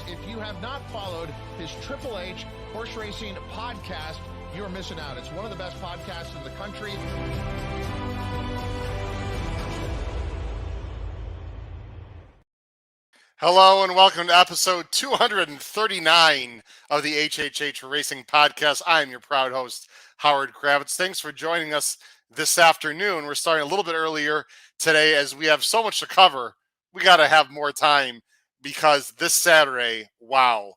If you have not followed his Triple H Horse Racing podcast, you're missing out. It's one of the best podcasts in the country. Hello and welcome to episode 239 of the HHH Racing Podcast. I am your proud host, Howard Kravitz. Thanks for joining us this afternoon. We're starting a little bit earlier today as we have so much to cover. We got to have more time because this Saturday, wow,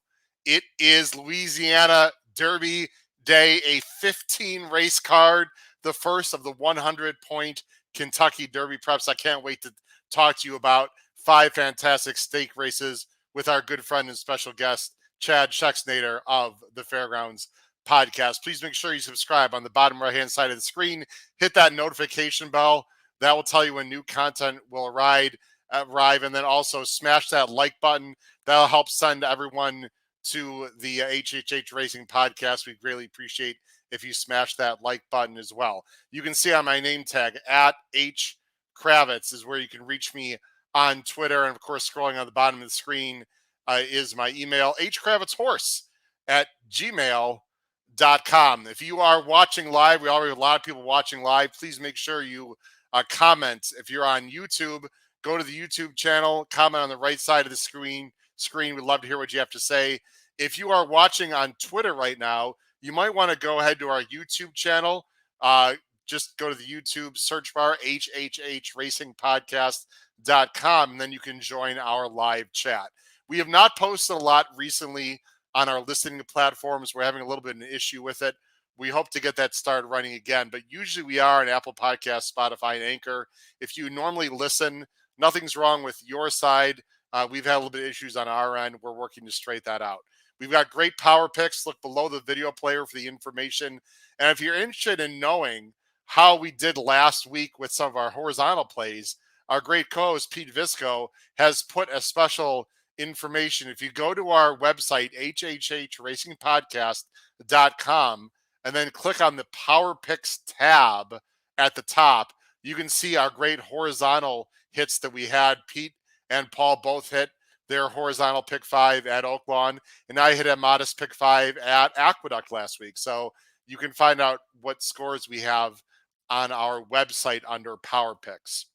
it is Louisiana Derby Day, a 15 race card, the first of the 100-point Kentucky Derby preps. I can't wait to talk to you about 5 fantastic stake races with our good friend and special guest, Chad Schexnayder of the Fairgrounds Podcast. Please make sure you subscribe on the bottom right-hand side of the screen. Hit that notification bell. That will tell you when new content will arrive. And then also smash that like button. That'll help send everyone to the HHH Racing Podcast. We greatly appreciate if you smash that like button as well. You can see on my name tag, at H Kravitz, is where you can reach me on Twitter. And of course, scrolling on the bottom of the screen is my email, hkravitzhorse@gmail.com. If you are watching live, we already have a lot of people watching live. Please make sure you comment. If you're on YouTube, go to the YouTube channel, comment on the right side of the screen. We'd love to hear what you have to say. If you are watching on Twitter right now, you might want to go ahead to our YouTube channel. Just go to the YouTube search bar, HHH Racing Podcast.com, and then you can join our live chat. We have not posted a lot recently on our listening platforms. We're having a little bit of an issue with it. We hope to get that started running again, but usually we are on Apple Podcasts, Spotify, and Anchor. If you normally listen, nothing's wrong with your side. We've had a little bit of issues on our end. We're working to straighten that out. We've got great power picks. Look below the video player for the information. And if you're interested in knowing how we did last week with some of our horizontal plays, our great co-host Pete Visco has put a special information. If you go to our website, hhhracingpodcast.com, and then click on the Power Picks tab at the top, you can see our great horizontal hits that we had. Pete and Paul both hit their horizontal pick 5 at Oaklawn, and I hit a modest pick 5 at Aqueduct last week. So you can find out what scores we have on our website under Power Picks.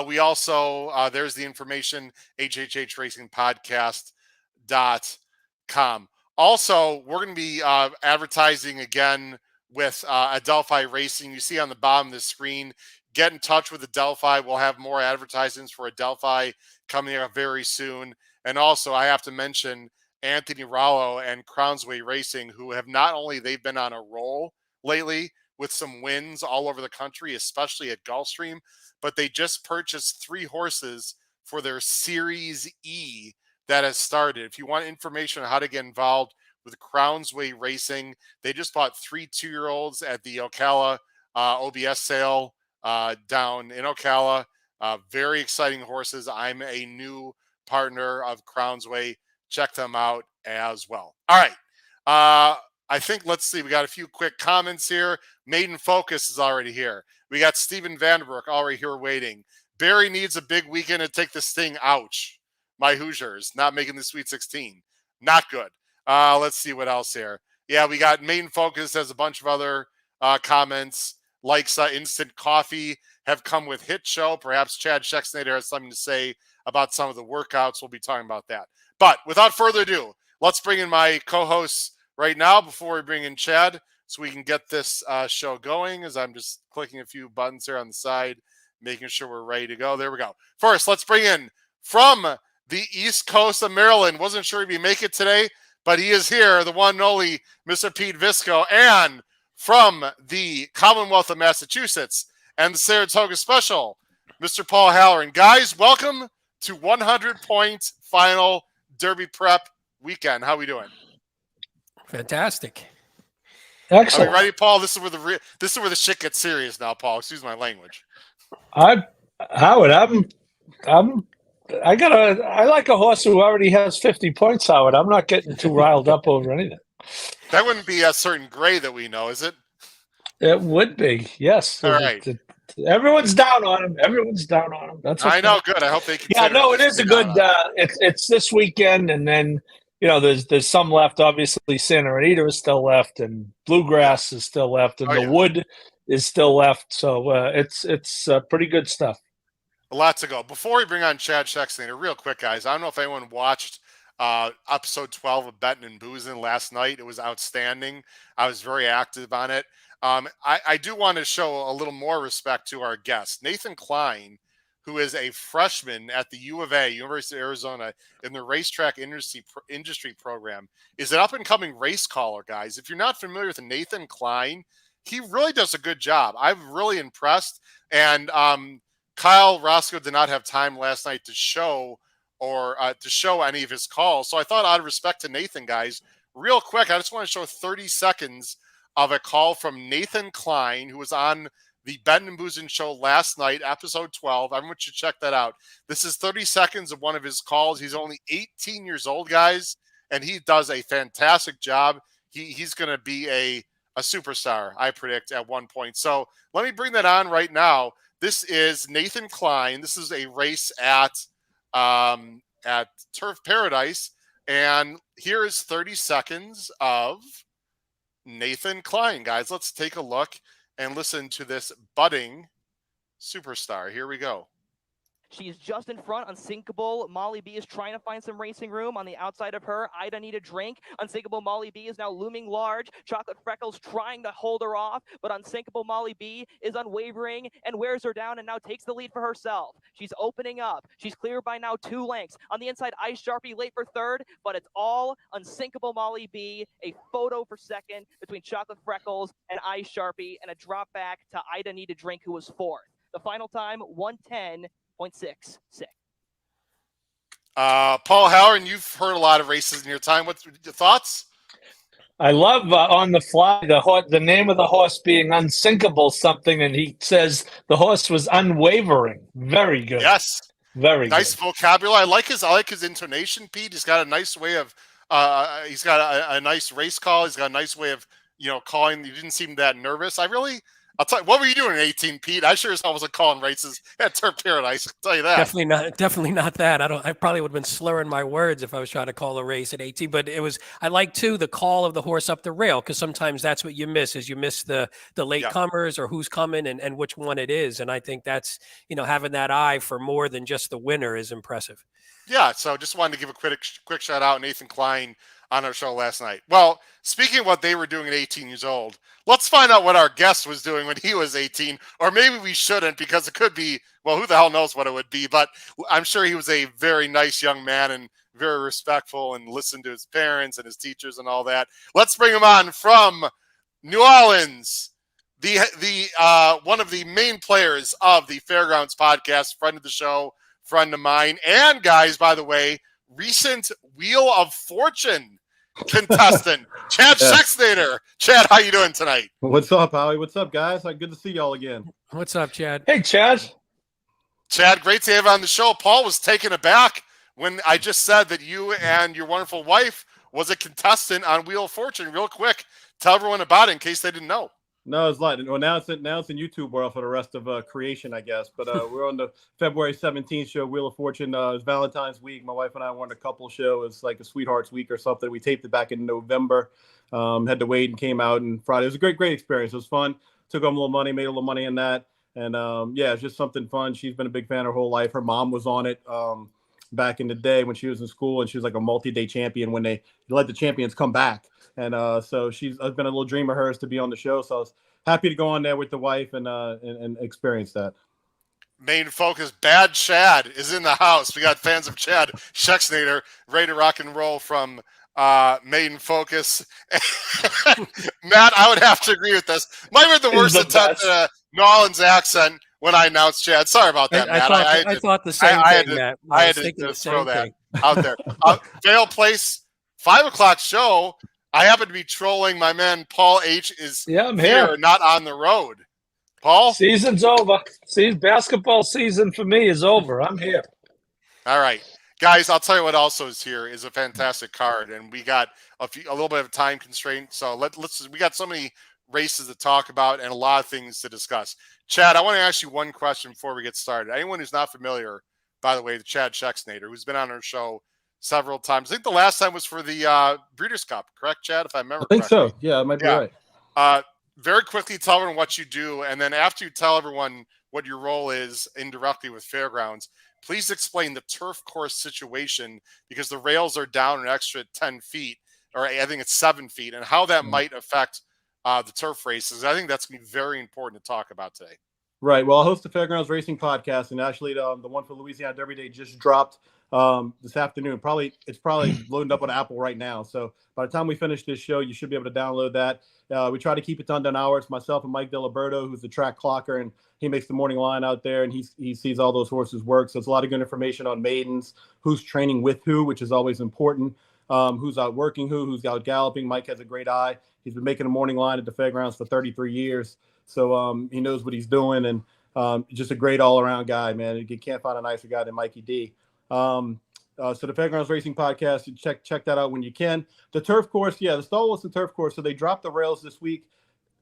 We also, there's the information, hhhracingpodcast.com. Also, we're going to be advertising again with Adelphi Racing. You see on the bottom of the screen, get in touch with Adelphi. We'll have more advertisements for Adelphi coming up very soon. And also, I have to mention Anthony Rollo and Crownsway Racing, who have not only they've been on a roll lately with some wins all over the country, especially at Gulfstream, but they just purchased 3 horses for their Series E that has started. If you want information on how to get involved with Crownsway Racing, they just bought 3 2-year-olds at the Ocala OBS sale down in Ocala. Very exciting horses. I'm a new partner of Crownsway. Check them out as well. All right. I think, let's see, we got a few quick comments here. Maiden Focus is already here. We got Steven Vanderbroek already here waiting. Barry needs a big weekend to take this thing. Ouch. My Hoosiers not making the Sweet 16. Not good. Let's see what else here. Yeah, we got Maiden Focus has a bunch of other comments. Likes instant coffee have come with Hit Show. Perhaps Chad Schexnader has something to say about some of the workouts. We'll be talking about that. But without further ado, let's bring in my co-hosts right now before we bring in Chad so we can get this show going, as I'm just clicking a few buttons here on the side, making sure we're ready to go. There we go. First, let's bring in from the East Coast of Maryland. Wasn't sure he'd make it today, but he is here, the one and only Mr. Pete Visco, and from the Commonwealth of Massachusetts and the Saratoga Special, Mr. Paul Halloran. Guys, welcome to 100-point final Derby prep weekend. How are we doing? Fantastic. Excellent. Are we ready, Paul? This is where the shit gets serious now, Paul. Excuse my language. I like a horse who already has 50 points, Howard. I'm not getting too riled up over anything. That wouldn't be a certain gray that we know, is it? It would be, yes. All right. Everyone's down on him. Everyone's down on him. That's okay. I know. Good. I hope they Yeah, consider. no, it is a good. It's this weekend, and then there's some left. Obviously, Santa Anita is still left, and Bluegrass is still left, and the Wood is still left. So it's pretty good stuff. A lot to go. Before we bring on Chad Schexnader, real quick, guys, I don't know if anyone watched episode 12 of Bettin and Boozin last night. It was outstanding. I was very active on it. I do want to show a little more respect to our guest, Nathan Klein, who is a freshman at the U of A, University of Arizona, in the racetrack industry program, is an up-and-coming race caller, guys. If you're not familiar with Nathan Klein, he really does a good job. I'm really impressed. And Kyle Roscoe did not have time last night to show any of his calls. So I thought, out of respect to Nathan, guys, real quick, I just want to show 30 seconds of a call from Nathan Klein, who was on the Bettin and Boozin show last night, episode 12. Everyone should check that out. This is 30 seconds of one of his calls. He's only 18 years old, guys, and he does a fantastic job. He's going to be a superstar, I predict, at one point. So let me bring that on right now. This is Nathan Klein. This is a race at Turf Paradise, and here is 30 seconds of Nathan Klein, guys. Let's take a look and listen to this budding superstar. Here we go. She's just in front. Unsinkable Molly B is trying to find some racing room. On the outside of her, Ida Need a Drink. Unsinkable Molly B is now looming large. Chocolate Freckles trying to hold her off, but Unsinkable Molly B is unwavering and wears her down and now takes the lead for herself. She's opening up. She's clear by now 2 lengths. On the inside, Ice Sharpie late for third, but it's all Unsinkable Molly B. A photo for second between Chocolate Freckles and Ice Sharpie, and a drop back to Ida Need a Drink, who was fourth. The final time, 110.66. Paul Halloran, you've heard a lot of races in your time. What's your thoughts? I love on the fly the name of the horse being Unsinkable something, and he says the horse was unwavering. Very good. Yes, very nice good. vocabulary. I like his intonation, Pete. He's got a nice way of he's got a nice race call. He's got a nice way of calling. He didn't seem that nervous. I'll tell you, what were you doing at 18, Pete? I sure as hell wasn't calling races at Turf Paradise. I'll tell you that. Definitely not that. I probably would have been slurring my words if I was trying to call a race at 18. But I like too the call of the horse up the rail, because sometimes that's what you miss, is you miss the late comers or who's coming and which one it is. And I think that's having that eye for more than just the winner is impressive. Yeah. So just wanted to give a quick shout out Nathan Klein on our show last night. Well, speaking of what they were doing at 18 years old, let's find out what our guest was doing when he was 18, or maybe we shouldn't, because it could be, well, who the hell knows what it would be, but I'm sure he was a very nice young man and very respectful and listened to his parents and his teachers and all that. Let's bring him on from New Orleans, the one of the main players of the Fairgrounds podcast, friend of the show, friend of mine, and guys, by the way, recent Wheel of Fortune contestant, Chad Schexnader. Chad, how you doing tonight? What's up, Howie? What's up, guys? Good to see y'all again. What's up, Chad? Hey, Chad. Chad, great to have you on the show. Paul was taken aback when I just said that you and your wonderful wife was a contestant on Wheel of Fortune. Real quick, tell everyone about it in case they didn't know. No, it's like, well, now it's in YouTube world for the rest of creation, I guess. But we're on the February 17th show, Wheel of Fortune. It's Valentine's week. My wife and I were on a couple show. It's like a Sweethearts Week or something. We taped it back in November. Had to wait and came out and Friday. It was a great experience. It was fun. Took home a little money, made a little money in that. And it's just something fun. She's been a big fan her whole life. Her mom was on it back in the day when she was in school, and she was like a multi-day champion when they let the champions come back. And so it's been a little dream of hers to be on the show. So I was happy to go on there with the wife and experience that. Main focus, Bad Chad is in the house. We got fans of Chad Schexnader, ready to rock and roll from Main Focus. Matt, I would have to agree with this. Might have been the worst attempt at a New Orleans accent when I announced Chad. Sorry about that, Matt. I thought the same thing, Matt. I had to throw that out there. Fail Place, 5 o'clock show. I happen to be trolling my man Paul H. is I'm here, not on the road. Paul? Season's over. Basketball season for me is over. I'm here. All right. Guys, I'll tell you what also is here is a fantastic card, and we got a little bit of a time constraint. So we got so many races to talk about and a lot of things to discuss. Chad, I want to ask you one question before we get started. Anyone who's not familiar, by the way, with Chad Schexnayder, who's been on our show several times. I think the last time was for the Breeders' Cup, correct, Chad, if I remember I think correctly? so. Yeah, I might be right. Very quickly tell everyone what you do, and then after you tell everyone what your role is indirectly with Fairgrounds, please explain the turf course situation, because the rails are down an extra 10 feet, or I think it's 7 feet, and how that might affect the turf races. I think that's going to be very important to talk about today. Right. Well, I host the Fairgrounds Racing podcast, and actually the one for Louisiana Derby Day just dropped this afternoon. It's probably loading up on Apple right now. So by the time we finish this show, you should be able to download that. We try to keep it to under an hour. It's myself and Mike Diliberto, who's the track clocker, and he makes the morning line out there, and he sees all those horses work. So it's a lot of good information on maidens, who's training with who, which is always important, who's out working who's out galloping. Mike has a great eye. He's been making a morning line at the Fairgrounds for 33 years. So he knows what he's doing, and just a great all-around guy, man. You can't find a nicer guy than Mikey D. So the Fairgrounds Racing Podcast, you check that out when you can. The turf course, the stall was the turf course, so they dropped the rails this week.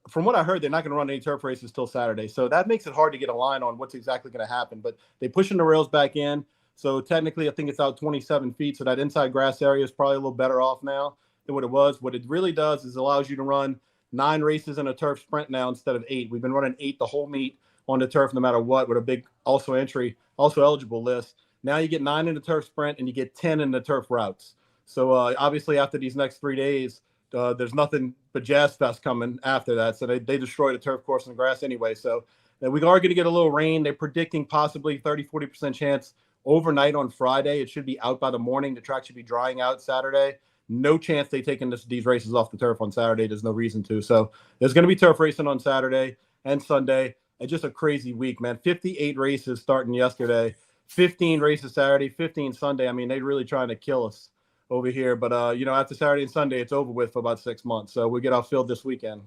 From what I heard, they're not going to run any turf races till Saturday, so that makes it hard to get a line on what's exactly going to happen. But they're pushing the rails back in, so technically I think it's out 27 feet, so that inside grass area is probably a little better off now than what it was. What it really does is allows you to run 9 races in a turf sprint now instead of 8. We've been running 8 the whole meet on the turf no matter what, with a big also eligible list. Now you get 9 in the turf sprint and you get 10 in the turf routes. So obviously after these next 3 days, there's nothing but Jazz Fest coming after that. So they destroy the turf course and the grass anyway. So we are going to get a little rain. They're predicting possibly 30-40% chance overnight on Friday. It should be out by the morning. The track should be drying out Saturday. No chance they taking these races off the turf on Saturday. There's no reason to. So there's going to be turf racing on Saturday and Sunday. It's just a crazy week, man. 58 races starting yesterday, 15 races Saturday, 15 Sunday. I mean, they're really trying to kill us over here. But, after Saturday and Sunday, it's over with for about 6 months. So we'll get outfilled this weekend.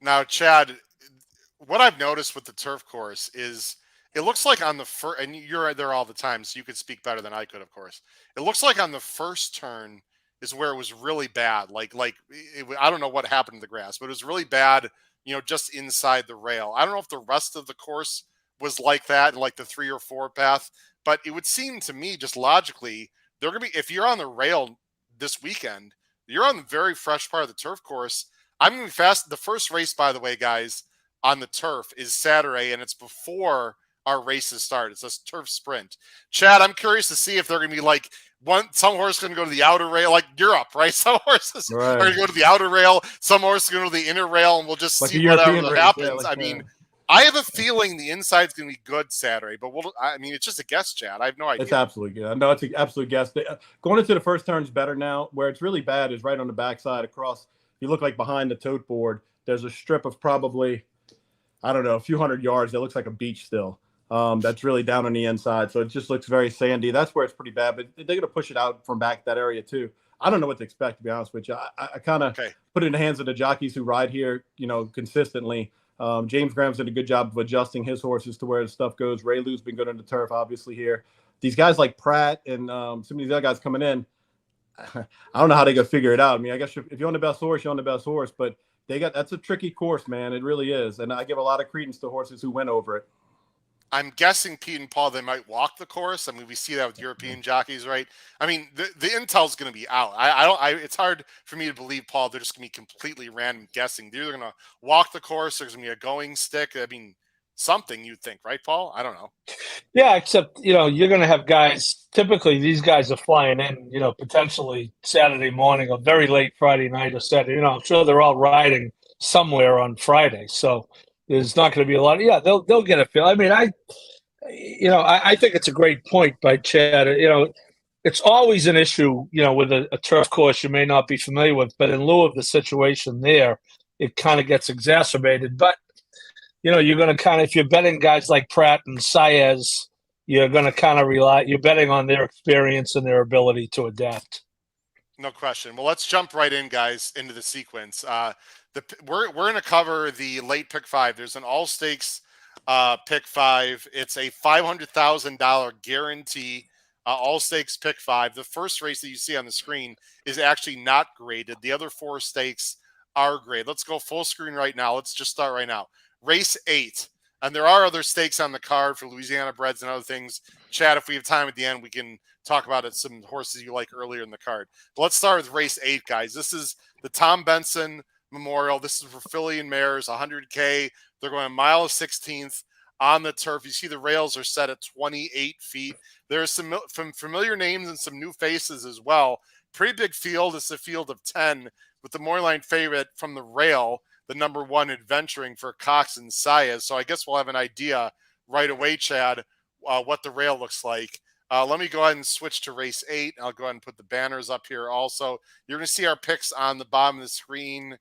Now, Chad, what I've noticed with the turf course is it looks like on the first, and you're there all the time, so you could speak better than I could, of course. It looks like on the first turn is where it was really bad. I don't know what happened to the grass, but it was really bad, just inside the rail. I don't know if the rest of the course was like that, like the 3 or 4 path, but it would seem to me just logically, they're going to be, if you're on the rail this weekend, you're on the very fresh part of the turf course. I'm going to be fast. The first race, by the way, guys, on the turf is Saturday, and it's before our races start. It's a turf sprint. Chad, I'm curious to see if they're going to be some horse going to go to the outer rail, like Europe, right? Some horses are going to go to the outer rail. Some horses going to go to the inner rail, and we'll just see whatever happens. I have a feeling the inside's going to be good Saturday, but it's just a guess, Chad. I have no idea. It's absolutely good. No, it's an absolute guess. Going into the first turn's better now. Where it's really bad is right on the backside across. You look like behind the tote board. There's a strip of probably, I don't know, a few hundred yards. That looks like a beach still. That's really down on the inside. So it just looks very sandy. That's where it's pretty bad, but they're going to push it out from back that area too. I don't know what to expect, to be honest with you. I kind of put it in the hands of the jockeys who ride here, consistently. James Graham's did a good job of adjusting his horses to where the stuff goes. Ray Lou's been good on the turf, obviously, here. These guys like Pratt and some of these other guys coming in, I don't know how they're going to figure it out. I mean, I guess if you're on the best horse, you're on the best horse, but that's a tricky course, man. It really is. And I give a lot of credence to horses who went over it. I'm guessing Pete and Paul, they might walk the course. I mean, we see that with European jockeys, right? I mean, the intel's going to be out. It's hard for me to believe, Paul, they're just going to be completely random guessing. They're either going to walk the course, there's going to be a going stick. I mean, something you'd think, right, Paul? I don't know. Yeah, except, you're going to have guys, typically these guys are flying in, potentially Saturday morning or very late Friday night or Saturday. I'm sure they're all riding somewhere on Friday. So there's not going to be a lot. Yeah, they'll get a feel. I mean, I think it's a great point by Chad. It's always an issue, with a turf course you may not be familiar with, but in lieu of the situation there, it kind of gets exacerbated. But, you're going to if you're betting guys like Pratt and Saez, you're going to kind of you're betting on their experience and their ability to adapt. No question. Well, let's jump right in, guys, into the sequence. We're going to cover the late pick 5. There's an all stakes pick 5. It's a $500,000 guarantee. All stakes pick 5. The first race that you see on the screen is actually not graded. The other 4 stakes our grade. Let's go full screen right now. Let's just start right now. Race 8. And there are other stakes on the card for Louisiana breds and other things. Chad, if we have time at the end, we can talk about it, some horses you like earlier in the card. But let's start with race 8, guys. This is the Tom Benson Memorial. This is for filly and mares, 100K. They're going a mile of 16th on the turf. You see the rails are set at 28 feet. There's some familiar names and some new faces as well. Pretty big field. It's a field of 10 with the Moorline favorite from the rail, the number 1 adventuring for Cox and Saez. So I guess we'll have an idea right away, Chad, what the rail looks like. Let me go ahead and switch to race 8. I'll go ahead and put the banners up here also. You're going to see our picks on the bottom of the screen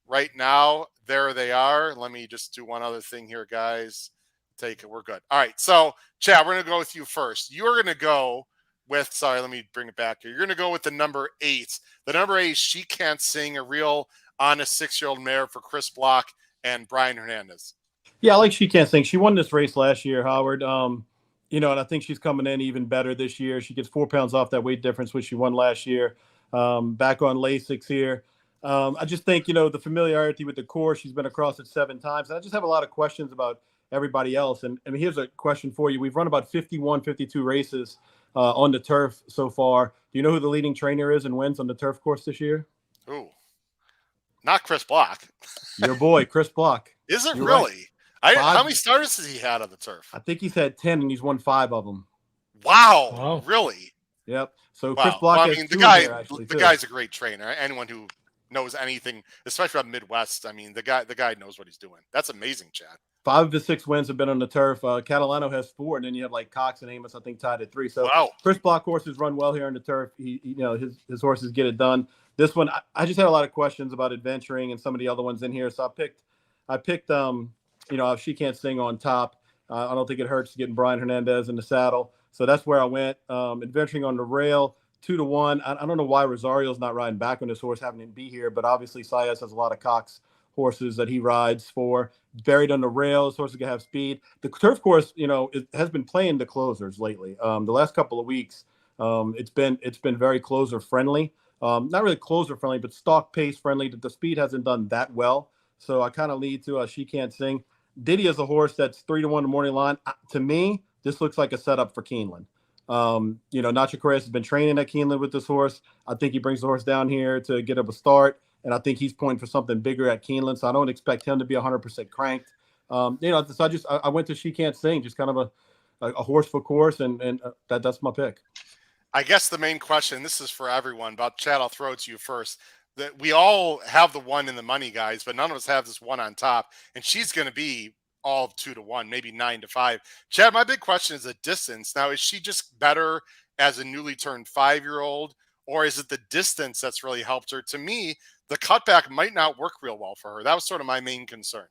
right now. There they are. Let me just do one other thing here, guys. Take it. We're good. All right. So, Chad, we're going to go with you first. You're going to go with, sorry, let me bring it back here. You're going to go with the number 8. The number 8, She Can't Sing, a real honest 6-year-old mare for Chris Block and Brian Hernandez. Yeah, I like She Can't Sing. She won this race last year, Howard. And I think she's coming in even better this year. She gets 4 pounds off that weight difference, which she won last year. Back on Lasix here. I just think, the familiarity with the course, she's been across it 7 times. And I just have a lot of questions about everybody else. And here's a question for you. We've run about 51, 52 races on the turf so far. Do you know who the leading trainer is and wins on the turf course this year? Ooh, not Chris Block. Your boy, Chris Block. Is it You're really? Right. How many starters has he had on the turf? I think he's had 10 and he's won 5 of them. Wow. Really? Yep. So Wow. Chris Block Well, I has mean, 2 the guy's a great trainer. Anyone who knows anything, especially about Midwest, I mean, the guy knows what he's doing. That's amazing, Chad. 5 of his 6 wins have been on the turf. Catalano has 4, and then you have like Cox and Amos, I think, tied at 3. So wow. Chris Block horses run well here on the turf. His horses get it done. This one, I just had a lot of questions about adventuring and some of the other ones in here. So I picked She Can't Sing on top. I don't think it hurts getting Brian Hernandez in the saddle. So that's where I went. Adventuring on the rail, 2-1. I don't know why Rosario's not riding back on this horse, having him be here, but obviously Saez has a lot of Cox horses that he rides for. Buried on the rails, horses can have speed. The turf course, it has been playing the closers lately. The last couple of weeks, it's been very closer friendly. Not really closer friendly, but stalk pace friendly. The speed hasn't done that well. So I kind of lead to She Can't Sing. Diddy is a horse that's 3-1 the morning line. To me, this looks like a setup for Keeneland. Nacho Correa has been training at Keeneland with this horse. I think he brings the horse down here to get up a start, and I think he's pointing for something bigger at Keeneland. So I don't expect him to be 100% cranked. So I went to She Can't Sing, just kind of a horse for course, and that's my pick. I guess the main question, this is for everyone, but Chad, I'll throw it to you first. That we all have the 1 in the money, guys, but none of us have this 1 on top, and she's going to be all 2-1, maybe 9-5. Chad, my big question is the distance. Now, is she just better as a newly turned 5-year-old, or is it the distance that's really helped her? To me, the cutback might not work real well for her. That was sort of my main concern.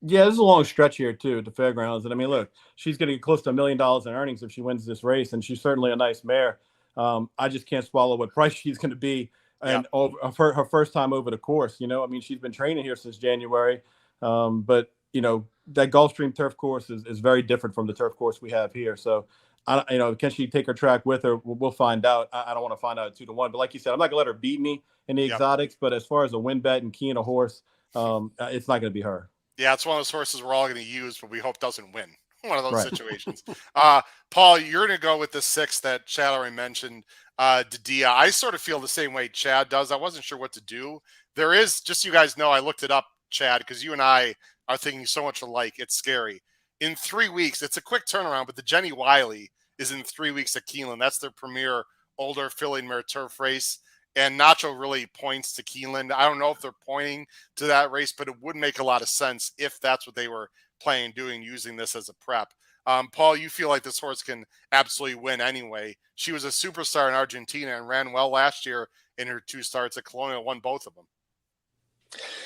Yeah, this is a long stretch here, too, at the Fairgrounds. And, I mean, look, she's going to get close to $1 million in earnings if she wins this race, and she's certainly a nice mare. I just can't swallow what price she's going to be. And her first time over the course, she's been training here since January. But that Gulfstream turf course is very different from the turf course we have here. So, can she take her track with her? We'll find out. I don't want to find out at 2-1. But like you said, I'm not going to let her beat me in the exotics. But as far as a win bet and keying a horse, it's not going to be her. Yeah, it's one of those horses we're all going to use, but we hope doesn't win. One of those situations. Paul, you're going to go with the 6 that Chad already mentioned, Dadia. I sort of feel the same way Chad does. I wasn't sure what to do. There is, just so you guys know, I looked it up, Chad, because you and I are thinking so much alike. It's scary. In 3 weeks, it's a quick turnaround, but the Jenny Wiley is in 3 weeks at Keeneland. That's their premier older filly and mare turf race. And Nacho really points to Keeneland. I don't know if they're pointing to that race, but it would make a lot of sense if that's what they were playing, doing, using this as a prep. Paul, you feel like this horse can absolutely win anyway. She was a superstar in Argentina and ran well last year in her 2 starts at Colonial, won both of them.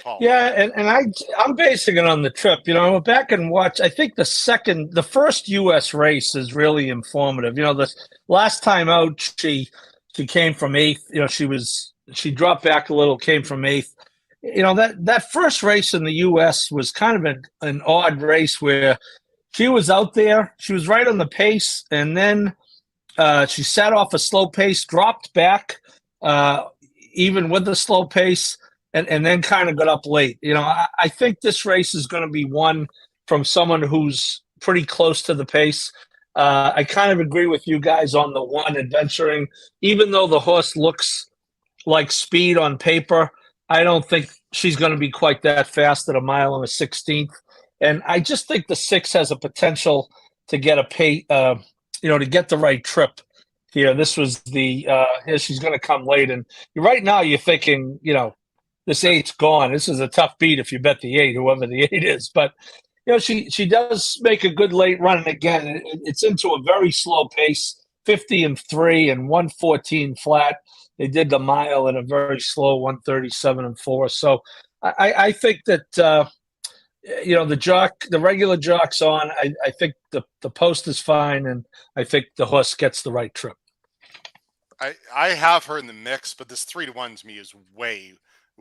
Paul. Yeah, and I'm basing it on the trip. I went back and watched. I think the first U.S. race is really informative. The last time out, she came from 8th. She dropped back a little, came from 8th. That first race in the U.S. was kind of an odd race where she was out there. She was right on the pace, and then she sat off a slow pace, dropped back, even with the slow pace, and then kind of got up late. I think this race is going to be won from someone who's pretty close to the pace. I kind of agree with you guys on the one adventuring. Even though the horse looks like speed on paper, I don't think she's going to be quite that fast at a mile and a 16th. And I just think the 6 has a potential to get to get the right trip here. This was here she's going to come late. And right now you're thinking, this 8's gone. This is a tough beat if you bet the 8, whoever the 8 is. But, she does make a good late run. And again, it's into a very slow pace, 50-3 and 114 flat. They did the mile at a very slow 137-4. So I think that, the regular jock's on. I think the post is fine, and I think the horse gets the right trip. I have her in the mix, but this 3-1 to me is way,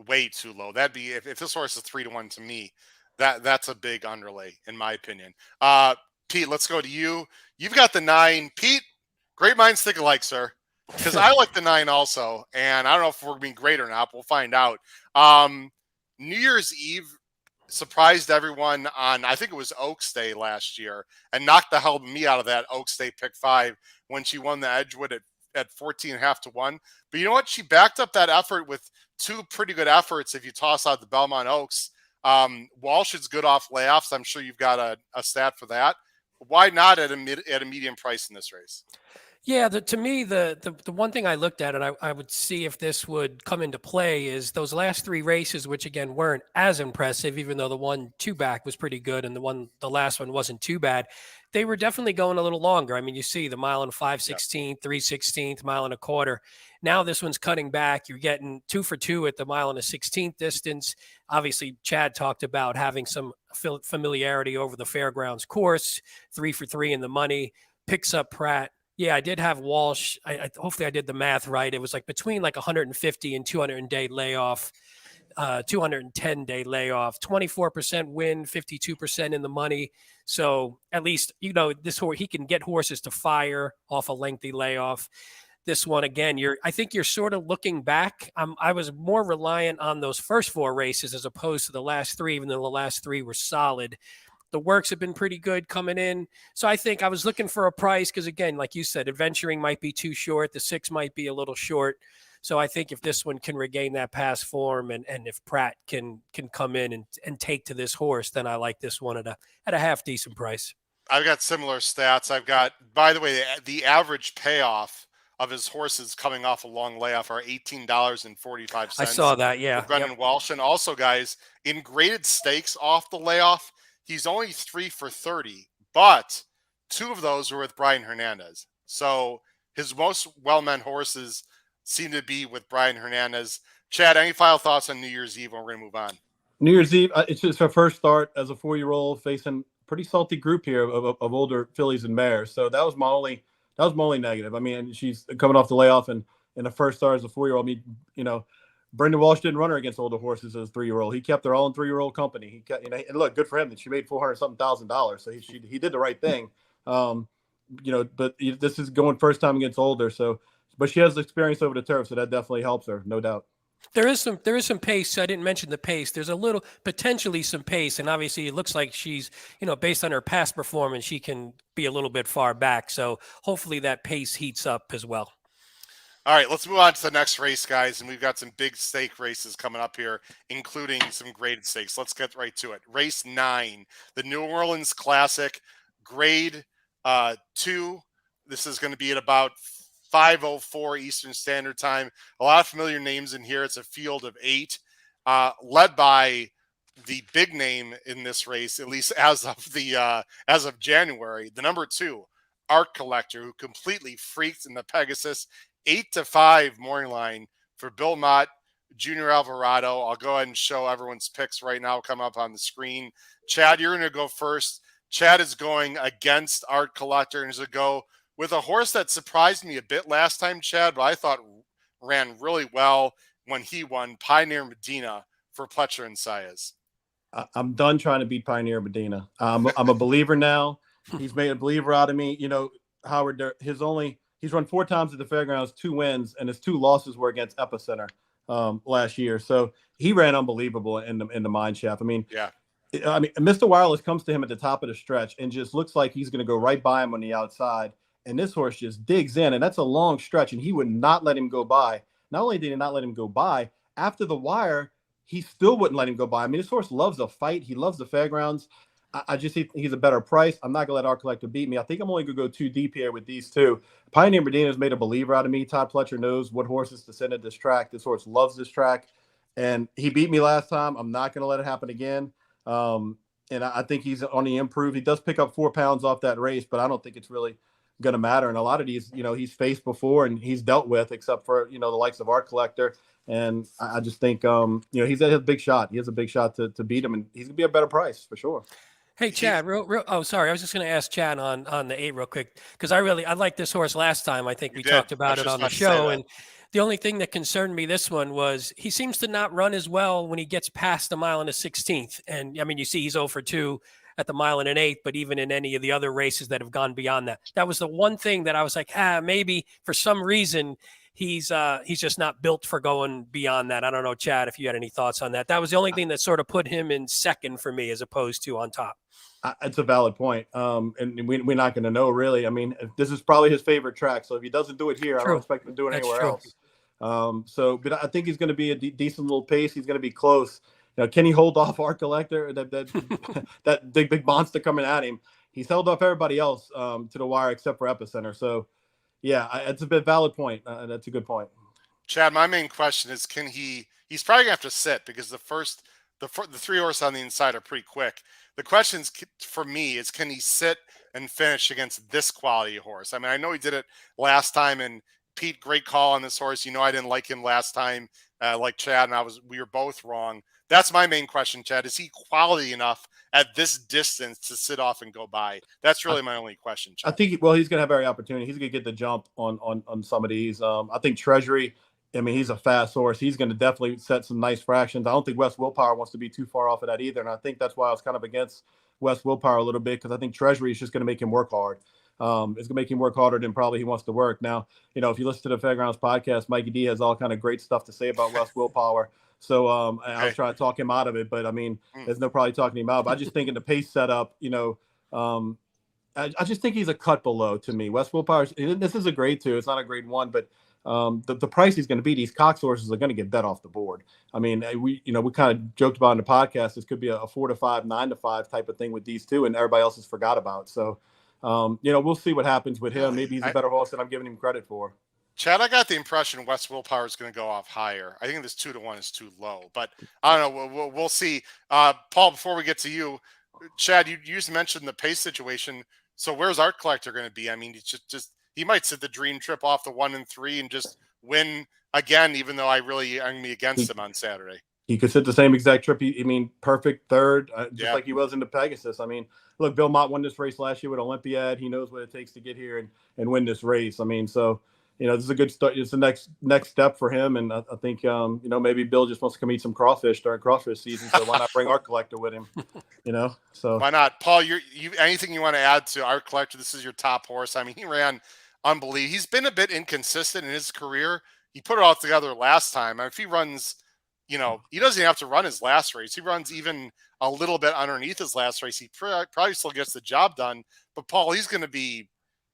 way too low. That'd be if this horse is 3-1 to me, that's a big underlay in my opinion. Pete, let's go to you. You've got the 9. Pete, great minds think alike, sir. Because I like the 9 also, and I don't know if we're being great or not. But we'll find out. New Year's Eve surprised everyone on, I think it was Oaks Day last year, and knocked the hell of me out of that Oaks Day pick 5 when she won the Edgewood at 14.5 to 1. But you know what? She backed up that effort with 2 pretty good efforts. If you toss out the Belmont Oaks, Walsh is good off layoffs. I'm sure you've got a stat for that. Why not at a medium price in this race? Yeah, to me, the one thing I looked at, and I would see if this would come into play, is those last 3 races, which again weren't as impressive, even though the 1-2 back was pretty good and the last one wasn't too bad. They were definitely going a little longer. I mean, you see the mile and 5/16, 3/16, mile and a quarter. Now this one's cutting back. You're getting 2 for 2 at the mile and a 16th distance. Obviously, Chad talked about having some familiarity over the Fairgrounds course. 3 for 3 in the money. Picks up Pratt. Yeah, I did have Walsh. Hopefully I did the math right. It was like between like 150 and 200-day layoff, 210-day layoff, 24% win, 52% in the money. So at least, this horse, he can get horses to fire off a lengthy layoff. This one, again, I think you're sort of looking back. I was more reliant on those first 4 races as opposed to the last 3, even though the last 3 were solid. The works have been pretty good coming in. So I think I was looking for a price because, again, like you said, adventuring might be too short. The 6 might be a little short. So I think if this one can regain that past form and if Pratt can come in and take to this horse, then I like this one at a half decent price. I've got similar stats. I've got, by the way, the average payoff of his horses coming off a long layoff are $18.45. I saw that, yeah. Brendan Walsh. And also, guys, in graded stakes off the layoff, he's only 3 for 30, but 2 of those were with Brian Hernandez. So his most well-meant horses seem to be with Brian Hernandez. Chad, any final thoughts on New Year's Eve when we're going to move on? New Year's Eve, it's just her first start as a 4-year-old facing a pretty salty group here of older fillies and mares. So that was my only negative. I mean, she's coming off the layoff and in the first start as a 4-year-old. I mean, Brendan Walsh didn't run her against older horses as a 3-year-old. He kept her all in 3-year-old company. He kept, and look, good for him that she made $400,000. So he did the right thing. But this is going first time against older. So, but she has experience over the turf, so that definitely helps her, no doubt. There is some pace. I didn't mention the pace. There's potentially some pace, and obviously it looks like she's, based on her past performance, she can be a little bit far back. So hopefully that pace heats up as well. All right, let's move on to the next race, guys, and we've got some big stake races coming up here, including some graded stakes. Let's get right to it. Race 9, the New Orleans Classic, grade 2. This is going to be at about 5:04 Eastern Standard Time. A lot of familiar names in here. It's a field of 8, led by the big name in this race, at least as of January, the number 2, Art Collector, who completely freaked in the Pegasus. 8-5 morning line for Bill Mott, Junior Alvarado. I'll go ahead and show everyone's picks right now. Come up on the screen. Chad, you're going to go first. Chad is going against Art Collector and is going to go with a horse that surprised me a bit last time, Chad, but I thought ran really well when he won, Pioneer Medina for Pletcher and Saez. I'm done trying to beat Pioneer Medina. I'm a believer now. He's made a believer out of me. Howard, he's run 4 times at the Fairgrounds, 2 wins, and his 2 losses were against Epicenter. last year. So he ran unbelievable in the mine shaft. I mean, Mr. Wireless comes to him at the top of the stretch and just looks like he's going to go right by him on the outside. And this horse just digs in, and that's a long stretch, and he would not let him go by. Not only did he not let him go by, after the wire, he still wouldn't let him go by. I mean, this horse loves a fight. He loves the fairgrounds. I just think he's a better price. I'm not going to let our collector beat me. I think I'm only going to go too deep here with these two. Pioneer Medina has made a believer out of me. Todd Pletcher knows what horses to send at this track. This horse loves this track, and he beat me last time. I'm not going to let it happen again. And I think he's on the improve. He does pick up 4 pounds off that race, but I don't think it's really going to matter. And a lot of these, he's faced before and he's dealt with, except for, the likes of our collector. And I just think, he's at his big shot. He has a big shot to beat him, and he's going to be a better price for sure. Hey, Chad, oh, sorry. I was just going to ask Chad on the 8 real quick, because I liked this horse last time. I think we talked about it on the show. And the only thing that concerned me this one was he seems to not run as well when he gets past the mile and a 16th. And I mean, you see he's 0 for 2 at the mile and an 8th, but even in any of the other races that have gone beyond that, that was the one thing that I was like, maybe for some reason he's just not built for going beyond that. I don't know, Chad, if you had any thoughts on that. That was the only thing that sort of put him in second for me as opposed to on top. It's a valid point. And we're not going to know, really. I mean, this is probably his favorite track. So if he doesn't do it here, I don't expect him to do it anywhere else. But I think he's going to be a decent little pace. He's going to be close. Can he hold off our collector? That big monster coming at him. He's held off everybody else to the wire except for Epicenter. So, yeah, it's a bit valid point. That's a good point. Chad, my main question is, he's probably going to have to sit because the 3 horses on the inside are pretty quick. The question for me is, can he sit and finish against this quality horse? I mean, I know he did it last time, and Pete, great call on this horse. I didn't like him last time, like Chad, and we were both wrong. That's my main question, Chad. Is he quality enough at this distance to sit off and go by? That's really my only question, Chad. I think, he's going to have every opportunity. He's going to get the jump on some of these. I think Treasury, he's a fast horse. He's going to definitely set some nice fractions. I don't think West Willpower wants to be too far off of that either. And I think that's why I was kind of against West Willpower a little bit, because I think Treasury is just going to make him work hard. It's going to make him work harder than probably he wants to work. Now, if you listen to the Fairgrounds podcast, Mikey D has all kind of great stuff to say about West Willpower. So I was trying to talk him out of it, but there's no probably talking him out. But I just think in the pace setup, I just think he's a cut below to me. West Willpower, this is a grade 2. It's not a grade 1, but the price he's going to be, these Cox horses are going to get bet off the board. I mean, we kind of joked about in the podcast, this could be a 4 to 5, 9 to 5 type of thing with these two, and everybody else has forgot about. So, we'll see what happens with him. Maybe he's a better horse than I'm giving him credit for. Chad, I got the impression West Willpower is going to go off higher. I think this 2 to 1 is too low, but I don't know. We'll see. Paul, before we get to you, Chad, you just mentioned the pace situation. So where's Art Collector going to be? I mean, he's just he might sit the dream trip off the 1 and 3 and just win again, even though I'm going to be against him on Saturday. He could sit the same exact trip. Perfect third, like he was in the Pegasus. I mean, look, Bill Mott won this race last year with Olympiad. He knows what it takes to get here and win this race. I mean, so, this is a good start. It's the next step for him. And I think, maybe Bill just wants to come eat some crawfish during crawfish season. So why not bring Art Collector with him? So why not? Paul, you anything you want to add to Art Collector? This is your top horse. I mean, he ran unbelievable. He's been a bit inconsistent in his career. He put it all together last time. If he runs, he doesn't even have to run his last race. He runs even a little bit underneath his last race. He probably still gets the job done. But Paul, he's going to be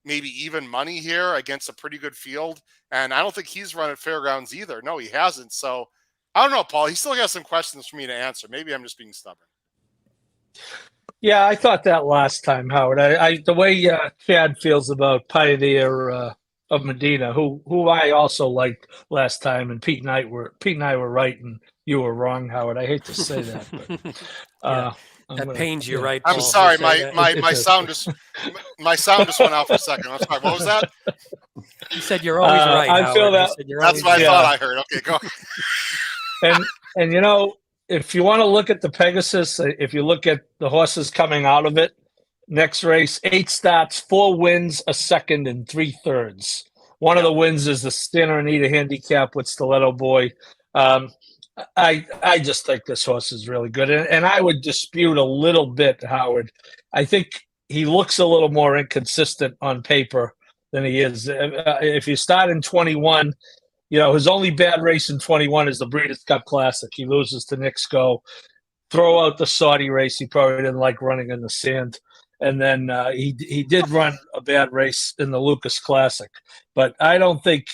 maybe even money here against a pretty good field. And I don't think he's run at Fairgrounds either. No, he hasn't. So I don't know, Paul. He still got some questions for me to answer. Maybe I'm just being stubborn. Yeah, I thought that last time, Howard. The way Chad feels about Pioneer of Medina, who I also liked last time, and Pete and I were right, and you were wrong, Howard. I hate to say that, but that pains you, right? I'm Paul, sorry, my sound just went out for a second. I'm sorry. What was that? You said you're always right. I Howard. feel that. That's what I thought I heard. Okay, go. And if you want to look at the Pegasus, if you look at the horses coming out of it, next race, 8 starts, 4 wins, a second, and 3 thirds. One of the wins is the Stinner and Anita handicap with Stiletto Boy. I just think this horse is really good. And I would dispute a little bit, Howard. I think he looks a little more inconsistent on paper than he is. If you start in 21, his only bad race in 21 is the Breeders' Cup Classic. He loses to Nick Sco. Throw out the Saudi race. He probably didn't like running in the sand. And then he did run a bad race in the Lucas Classic. But I think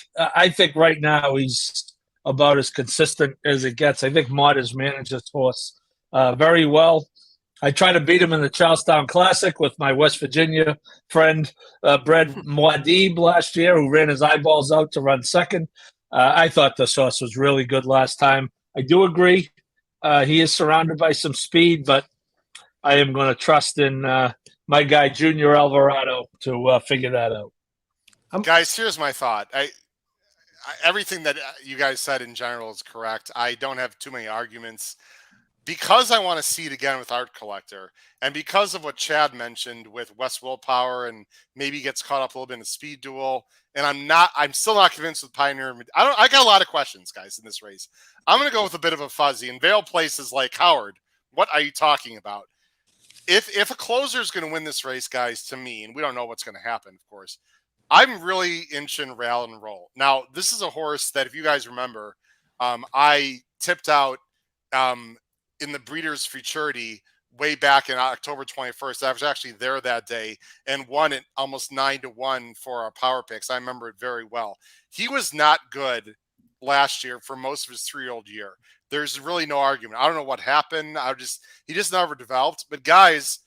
right now he's about as consistent as it gets. I think Mott has managed his horse very well. I tried to beat him in the Charlestown Classic with my West Virginia friend, Brett Muad'Dib, last year, who ran his eyeballs out to run second. I thought this horse was really good last time. I do agree. He is surrounded by some speed, but I am going to trust in my guy, Junior Alvarado, to figure that out. Guys, here's my thought. Everything that you guys said in general is correct. I don't have too many arguments. Because I want to see it again with Art Collector, and because of what Chad mentioned with West Willpower and maybe gets caught up a little bit in the speed duel, and I'm still not convinced with Pioneer. I got a lot of questions, guys, in this race. I'm going to go with a bit of a fuzzy. And Vale places like, Howard, what are you talking about? If a closer is going to win this race, guys, to me, and we don't know what's going to happen, of course, I'm really inching Rail and Roll. Now, this is a horse that, if you guys remember, I tipped out in the Breeders' Futurity way back in October 21st. I was actually there that day and won it almost 9-1 for our power picks. I remember it very well. He was not good last year for most of his 3-year-old year. There's really no argument. I don't know what happened. He just never developed. But guys,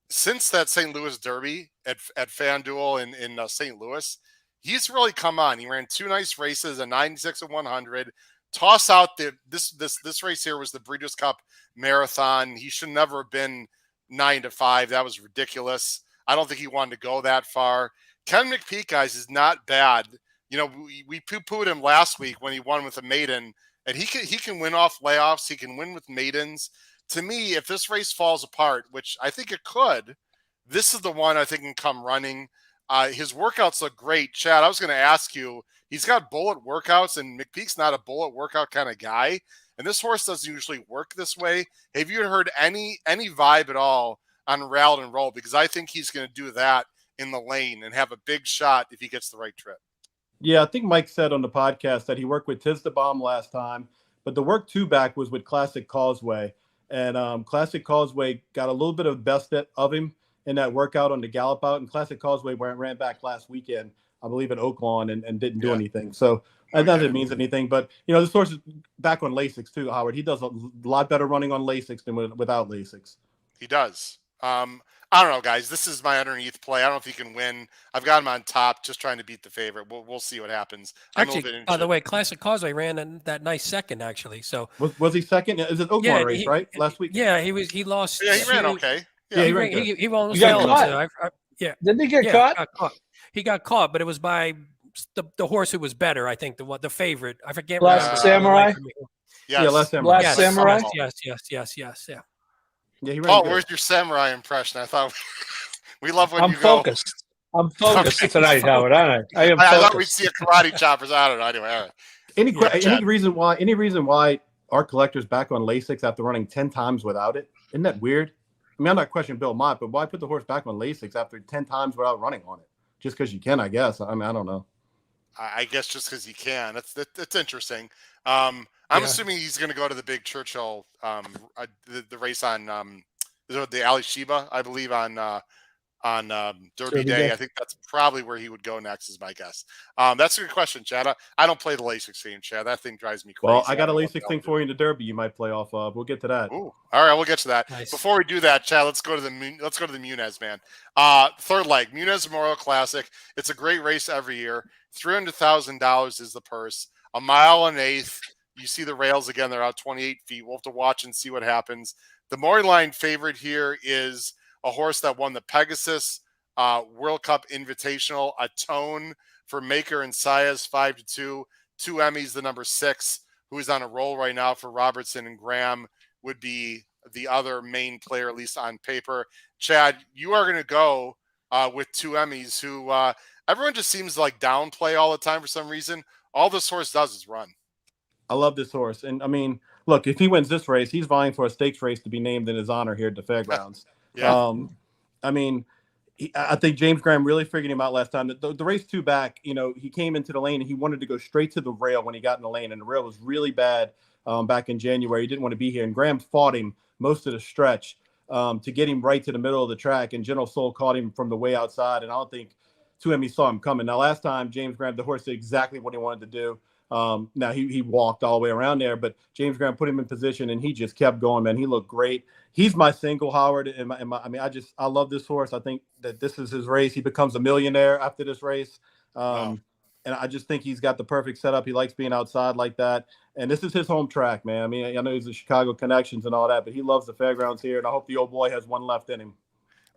since that St. Louis Derby at FanDuel in St. Louis, he's really come on. He ran 2 nice races, a 96 and 100. Toss out this race here was the Breeders' Cup Marathon. He should never have been 9-5. That was ridiculous. I don't think he wanted to go that far. Ken McPeak, guys, is not bad. We poo-pooed him last week when he won with a maiden, and he can win off layoffs. He can win with maidens. To me, if this race falls apart, which I think it could, this is the one I think can come running. His workouts look great. Chad, I was going to ask you, he's got bullet workouts, and McPeak's not a bullet workout kind of guy. And this horse doesn't usually work this way. Have you heard any vibe at all on Rail and Roll? Because I think he's going to do that in the lane and have a big shot if he gets the right trip. Yeah, I think Mike said on the podcast that he worked with Tiz the Bomb last time, but the work 2 back was with Classic Causeway. And Classic Causeway got a little bit of best of him in that workout on the gallop out. And Classic Causeway ran back last weekend, I believe, in Oaklawn and didn't do anything. So that doesn't mean anything. But, this horse is back on Lasix too, Howard. He does a lot better running on Lasix than without Lasix. He does. I don't know, guys. This is my underneath play. I don't know if he can win. I've got him on top, just trying to beat the favorite. We'll see what happens. Actually, by the way, Classic Causeway ran in that nice second, actually. So was he second? Is it Oaklawn race, right? Last week? Yeah, he lost. Yeah, he ran okay. Yeah, he almost fell. Yeah. Didn't he get caught? He got caught, but it was by the horse who was better. I think the favorite. I forget. Last Samurai. Yes. Yeah, Last Samurai. Last Samurai. Yes. Yeah. Yeah, Paul, where's your samurai impression? I thought we love when I'm you go. focused. I'm focused tonight, Howard. I am focused. I thought we'd see a karate choppers. I don't know. Anyway, all right. Any reason why Art Collector's back on Lasix after running 10 times without it? Isn't that weird? I mean, I'm not questioning Bill Mott, but why put the horse back on Lasix after 10 times without running on it? Just because you can, I guess. I mean, I don't know. I guess just because you can. That's interesting. I'm assuming he's going to go to the big Churchill, the race on the Ali Sheba, I believe, on Derby Day. I think that's probably where he would go next, is my guess. That's a good question, Chad. I don't play the LASIK game, Chad. That thing drives me crazy. Well, I got a LASIK thing for you in the Derby. You might play off of. We'll get to that. Ooh, all right, we'll get to that. Nice. Before we do that, Chad, let's go to the Muniz, man. Third leg, Muniz Memorial Classic. It's a great race every year. $300,000 is the purse. A mile and 1/8. You see the rails again. They're out 28 feet. We'll have to watch and see what happens. The Maury Line favorite here is a horse that won the Pegasus World Cup Invitational, a tone for Maker and Saez 5-2. 2 Emmys, the number 6, who is on a roll right now for Robertson, and Graham would be the other main player, at least on paper. Chad, you are going to go with 2 Emmys, who everyone just seems to like downplay all the time for some reason. All this horse does is run. I love this horse. And I mean, look, if he wins this race, he's vying for a stakes race to be named in his honor here at the Fairgrounds. Yeah. I mean, I think James Graham really figured him out last time. The race 2 back, he came into the lane and he wanted to go straight to the rail when he got in the lane, and the rail was really bad back in January. He didn't want to be here, and Graham fought him most of the stretch to get him right to the middle of the track, and General Soul caught him from the way outside, and I don't think 2Emmys saw him coming. Now, last time, James Graham, the horse, did exactly what he wanted to do. Now, he walked all the way around there, but James Graham put him in position, and he just kept going, man. He looked great. He's my single, Howard. I love this horse. I think that this is his race. He becomes a millionaire after this race. Wow. And I just think he's got the perfect setup. He likes being outside like that. And this is his home track, man. I mean, I know he's the Chicago connections and all that, but he loves the fairgrounds here, and I hope the old boy has one left in him.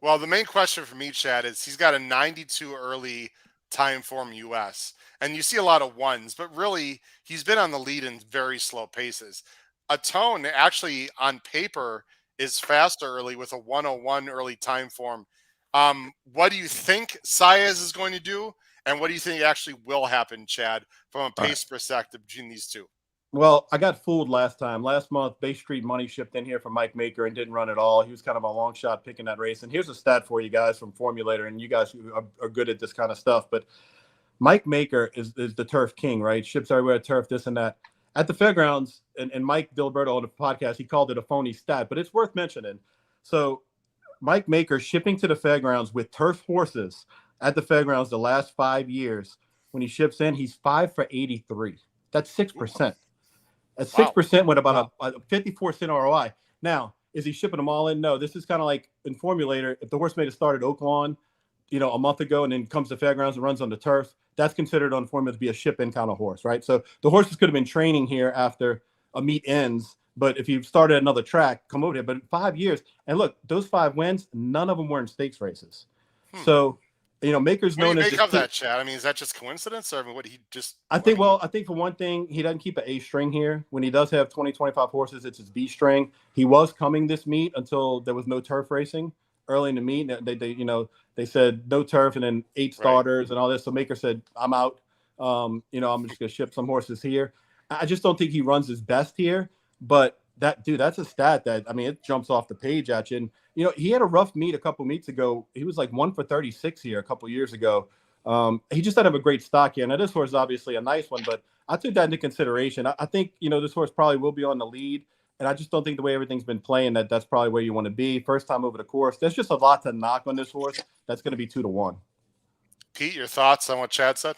Well, the main question for me, Chad, is he's got a 92 early time form US. And you see a lot of ones, but really he's been on the lead in very slow paces. A Tone actually on paper is faster early with a 101 early time form. What do you think Saez is going to do? And what do you think actually will happen, Chad, from a pace perspective between these two? Well, I got fooled last time. Last month, Bay Street Money shipped in here from Mike Maker and didn't run at all. He was kind of a long shot picking that race. And here's a stat for you guys from Formulator, and you guys are good at this kind of stuff. But Mike Maker is the turf king, right? Ships everywhere, turf, this and that. At the fairgrounds, and Mike Diliberto on the podcast, he called it a phony stat, but it's worth mentioning. So Mike Maker shipping to the fairgrounds with turf horses at the fairgrounds the last 5 years. When he ships in, he's 5 for 83. That's 6%. At 6% with about a 54-cent ROI. Now, is he shipping them all in? No. This is kind of like in Formulator. If the horse made a start at Oaklawn, a month ago and then comes to fairgrounds and runs on the turf, that's considered on Formula to be a ship-in kind of horse, right? So the horses could have been training here after a meet ends, but if you started another track, come over here. But 5 years, and look, those 5 wins, none of them were in stakes races. So, Maker's known as. What do you make of that, Chad? I mean, is that just coincidence, or what he just? I think for one thing, he doesn't keep an A string here. When he does have 20, 25 horses, it's his B string. He was coming this meet until there was no turf racing early in the meet. They said no turf and then 8 starters and all this. So Maker said, I'm out. I'm just going to ship some horses here. I just don't think he runs his best here. But that's a stat that, it jumps off the page at you. And, he had a rough meet a couple meets ago. He was like 1 for 36 here a couple years ago. He just doesn't have a great stock here. Now, this horse is obviously a nice one, but I took that into consideration. I think, this horse probably will be on the lead. And I just don't think the way everything's been playing that's probably where you want to be. First time over the course. There's just a lot to knock on this horse. That's going to be 2-1. Pete, your thoughts on what Chad said?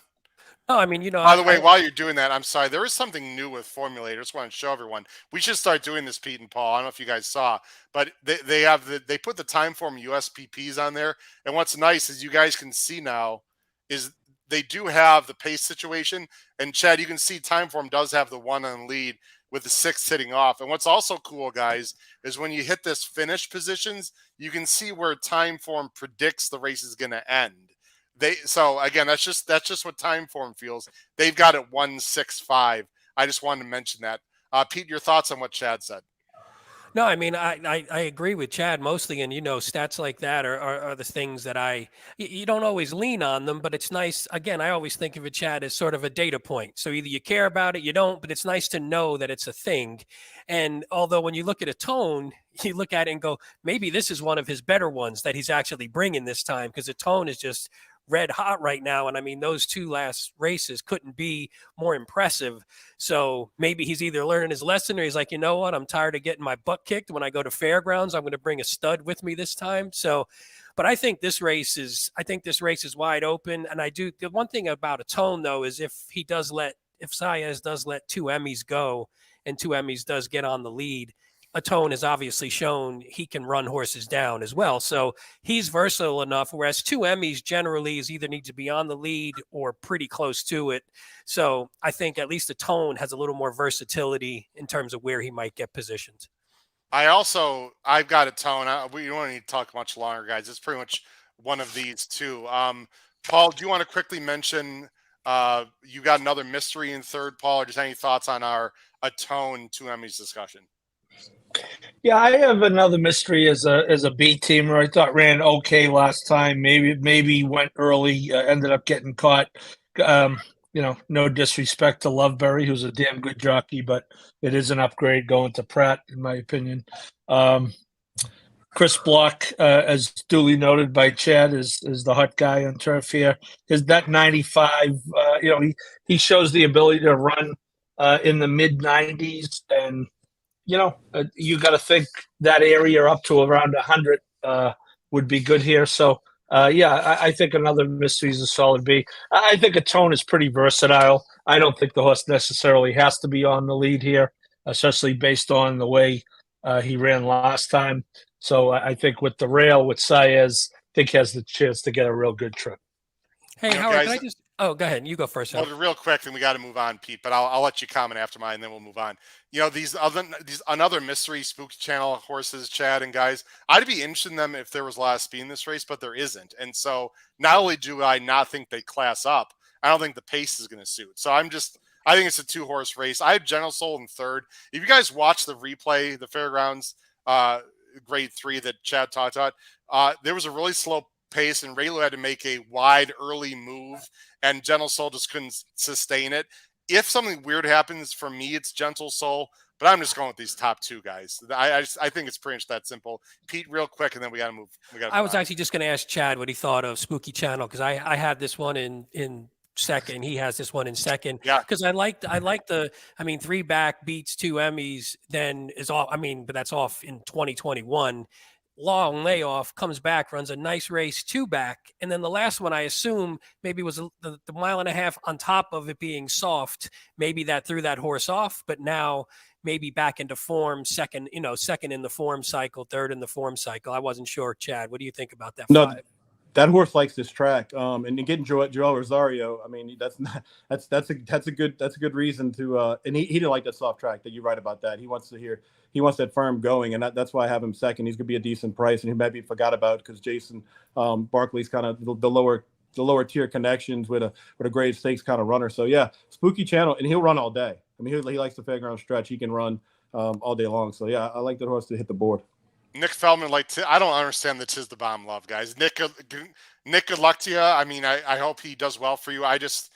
No, By the way, while you're doing that, I'm sorry, there is something new with Formulator. I just want to show everyone. We should start doing this, Pete and Paul. I don't know if you guys saw, but they put the time form USPPs on there. And what's nice is you guys can see now is they do have the pace situation. And Chad, you can see time form does have the 1 on lead with the 6 sitting off. And what's also cool, guys, is when you hit this finish positions, you can see where time form predicts the race is going to end. So again, that's just what time form feels. They've got it 1-6-5. I just wanted to mention that. Pete, your thoughts on what Chad said? No, I agree with Chad mostly. And, stats like that are the things that you don't always lean on them, but it's nice. Again, I always think of it, Chad, as sort of a data point. So either you care about it, you don't, but it's nice to know that it's a thing. And although when you look at a Tone, you look at it and go, maybe this is one of his better ones that he's actually bringing this time, because a Tone is just red hot right now. And those 2 last races couldn't be more impressive. So maybe he's either learning his lesson or he's like, you know what, I'm tired of getting my butt kicked. When I go to fairgrounds, I'm going to bring a stud with me this time. So, but I think this race is wide open. And the one thing about a Tone though, is if Saez does let 2Emmys go and 2Emmys does get on the lead, a Tone has obviously shown he can run horses down as well. So he's versatile enough, whereas 2Emmys generally is either need to be on the lead or pretty close to it. So I think at least a Tone has a little more versatility in terms of where he might get positioned. I've got a Tone. We don't need to talk much longer, guys. It's pretty much one of these two. Paul, do you want to quickly mention you got another mystery in third, Paul, or just any thoughts on a Tone 2Emmys discussion? Yeah, I have another mystery as a B teamer. I thought ran okay last time. Maybe went early, ended up getting caught. No disrespect to Loveberry, who's a damn good jockey, but it is an upgrade going to Pratt, in my opinion. Chris Block, as duly noted by Chad, is the hot guy on turf here. Is that 95? He shows the ability to run in the mid 90s, and you got to think that area up to around 100 would be good here. So I think another mystery is a solid B. I think a tone is pretty versatile. I don't think the horse necessarily has to be on the lead here, especially based on the way he ran last time. So I think with the rail, with Saez, I think he has the chance to get a real good trip. Hey, Howard, guys, can I just – oh, go ahead. You go first. Well, real quick, and we got to move on, Pete, but I'll let you comment after mine, and then we'll move on. These another mystery Spooky Channel horses, Chad and guys, I'd be interested in them if there was a lot of speed in this race, but there isn't. And so not only do I not think they class up, I don't think the pace is going to suit. So I think it's a 2-horse race. I have Gentle Soul in third. If you guys watch the replay, the Fairgrounds grade 3 that Chad talked about, there was a really slow pace, and Raylo had to make a wide early move, and Gentle Soul just couldn't sustain it. If something weird happens, for me, it's Gentle Soul, but I'm just going with these top 2 guys. I think it's pretty much that simple. Pete, real quick, and then we got to move. I was actually just going to ask Chad what he thought of Spooky Channel, because I had this one in second. He has this one in second. Yeah. Because I like 3 back beats 2 Emmys, then is off. But that's off in 2021. Long layoff, comes back, runs a nice race, 2 back. And then the last one, I assume, maybe was the mile and a half on top of it being soft. Maybe that threw that horse off, but now maybe back into form, second in the form cycle, third in the form cycle. I wasn't sure, Chad. What do you think about that? No, that horse likes this track. And getting Joel Rosario, that's a good reason to. And he didn't like that soft track. That you're right about that. He wants that firm going, and that's why I have him second. He's gonna be a decent price, and he might be forgot about because Jason Barkley's kind of the lower tier connections with a grade stakes kind of runner. So yeah, Spooky Channel, and he'll run all day. He likes the fairground stretch. He can run all day long. So yeah, I like that horse to hit the board. Nick Feldman, I don't understand the Tis the Bomb love, guys. Nick, good luck to you. I hope he does well for you. Just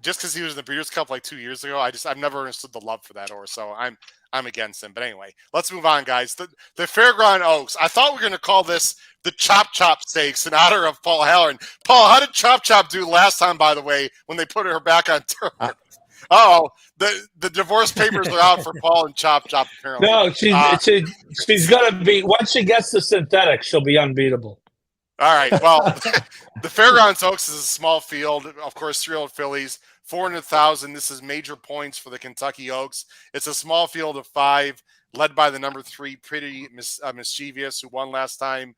because he was in the Breeders' Cup like 2 years ago, I've never understood the love for that horse. So I'm against him. But anyway, let's move on, guys. The Fairgrounds Oaks. I thought we were going to call this the Chop Chop Stakes in honor of Paul Halloran. Paul, how did Chop Chop do last time, by the way, when they put her back on turf? The divorce papers are out for Paul and Chop Chop, apparently. No, she's going to be, once she gets to synthetic, she'll be unbeatable. All right. Well, the Fairgrounds Oaks is a small field. Of course, 3-year-old fillies, 400,000. This is major points for the Kentucky Oaks. It's a small field of 5, led by the number 3, Pretty Mischievous, who won last time,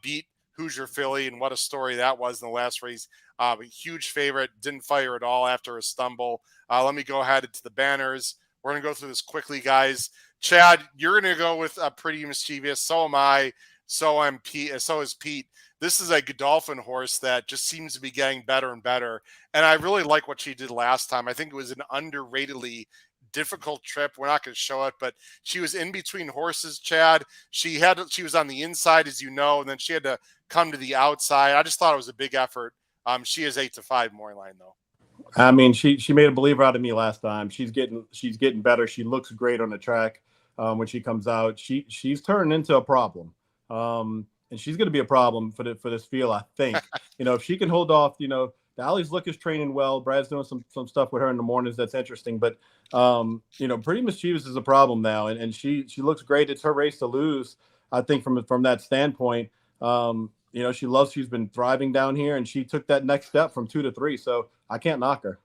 beat Hoosier Philly, and what a story that was in the last race. A huge favorite, didn't fire at all after a stumble. Let me go ahead to the banners. We're going to go through this quickly, guys. Chad, you're going to go with Pretty Mischievous. So am I. So is Pete. This is a Godolphin horse that just seems to be getting better and better. And I really like what she did last time. I think it was an underratedly difficult trip. We're not going to show it, but she was in between horses, Chad. She was on the inside, as you know, and then she had to come to the outside. I just thought it was a big effort. She is 8-5 more line though. She made a believer out of me last time. She's getting better. She looks great on the track when she comes out. She's turned into a problem. And she's going to be a problem for this field, I think. If she can hold off, the Alley's Look is training well. Brad's doing some stuff with her in the mornings that's interesting. But, Pretty Mischievous is a problem now, and she looks great. It's her race to lose, I think, from that standpoint. She's been thriving down here, and she took that next step from 2 to 3. So I can't knock her.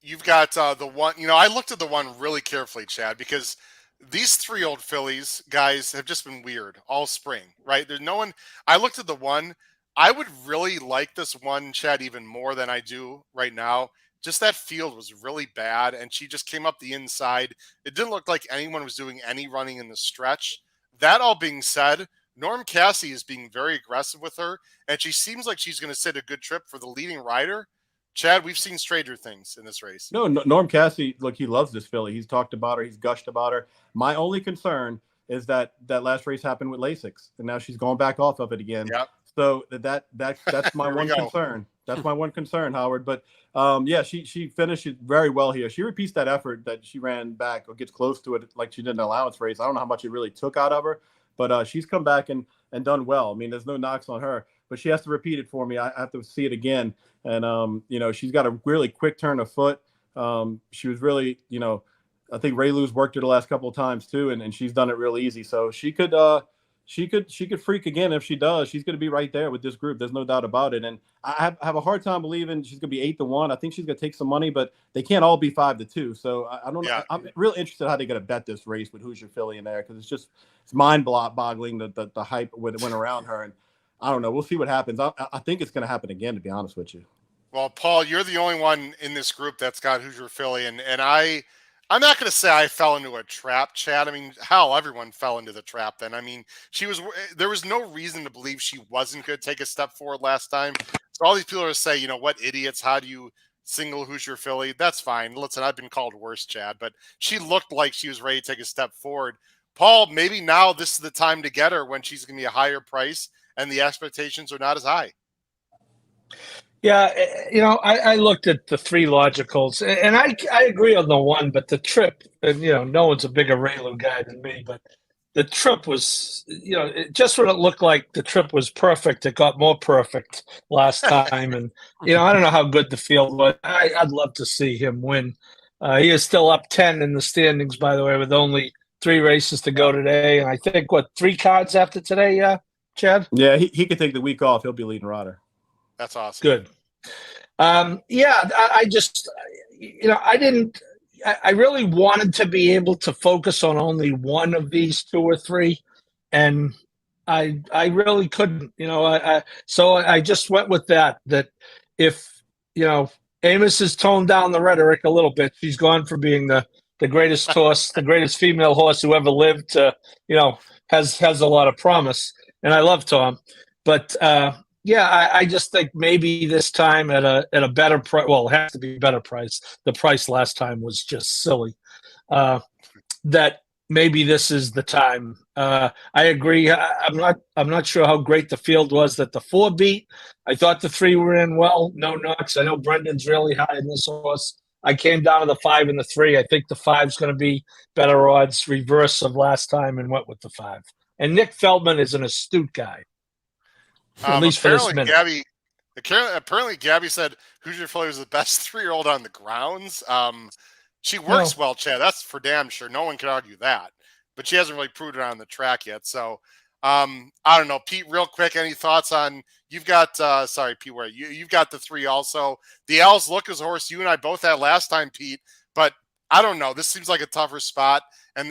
You've got the one, I looked at the one really carefully, Chad, because these 3-year-old fillies, guys, have just been weird all spring, right? There's no one. I looked at the one. I would really like this one, Chad, even more than I do right now. Just that field was really bad, and she just came up the inside. It didn't look like anyone was doing any running in the stretch. That all being said, Norm Cassie is being very aggressive with her, and she seems like she's going to set a good trip for the leading rider. Chad, we've seen stranger things in this race. No, Norm Cassie, look, he loves this filly. He's talked about her. He's gushed about her. My only concern is that last race happened with Lasix, and now she's going back off of it again. Yep. So that's my one concern. That's my one concern, Howard. But she finished it very well here. She repeats that effort that she ran back or gets close to it like she did in the allowance race. I don't know how much it really took out of her, but she's come back and done well. I mean, there's no knocks on her, but she has to repeat it for me. I have to see it again. And, she's got a really quick turn of foot. She was really, I think Ray Lou's worked her the last couple of times too, and she's done it real easy. So she could freak again if she does. She's going to be right there with this group. There's no doubt about it. And I have a hard time believing she's going to be 8-1. I think she's going to take some money, but they can't all be 5-2. So I don't know. I'm real interested how they're going to bet this race with Who's Your Filly in there, because it's mind boggling the hype went around her. And I don't know. We'll see what happens. I think it's going to happen again, to be honest with you. Well, Paul, you're the only one in this group that's got Who's Your Filly, and I'm not going to say I fell into a trap, Chad. I mean, hell, everyone fell into the trap then. I mean, there was no reason to believe she wasn't going to take a step forward last time. So all these people are saying, what idiots, how do you single Who's Your Filly? That's fine. Listen, I've been called worse, Chad, but she looked like she was ready to take a step forward. Paul, maybe now this is the time to get her when she's going to be a higher price and the expectations are not as high. Yeah, I looked at the three logicals, and I agree on the one, but the trip, and no one's a bigger Raylu guy than me, but the trip was, just when it looked like the trip was perfect, it got more perfect last time, and I don't know how good the field was. I'd love to see him win. He is still up 10 in the standings, by the way, with only 3 races to go today, and I think 3 cards after today, Chad? Yeah, he could take the week off. He'll be leading Rotter. That's awesome. Good. I just, I really wanted to be able to focus on only one of these 2 or 3, and I really couldn't, so I just went with that if, Amos has toned down the rhetoric a little bit. She's gone from being the greatest horse, the greatest female horse who ever lived to, has a lot of promise, and I love Tom, but, I just think maybe this time at a better price. Well, it has to be a better price. The price last time was just silly. That maybe this is the time. I agree. I'm not sure how great the field was that the 4 beat. I thought the 3 were in well. No knocks. I know Brendan's really high in this horse. I came down to the 5 and the 3. I think the 5's going to be better odds, reverse of last time, and went with the 5. And Nick Feldman is an astute guy. At least for this minute. Apparently, Gabby said Who's Your Filly was the best 3-year-old on the grounds. She works well, Chad. That's for damn sure. No one can argue that. But she hasn't really proved it on the track yet. So, I don't know. Pete, real quick, any thoughts on – you've got sorry, Pete, where you've got the 3 also. The L's look as a horse you and I both had last time, Pete. But I don't know. This seems like a tougher spot, and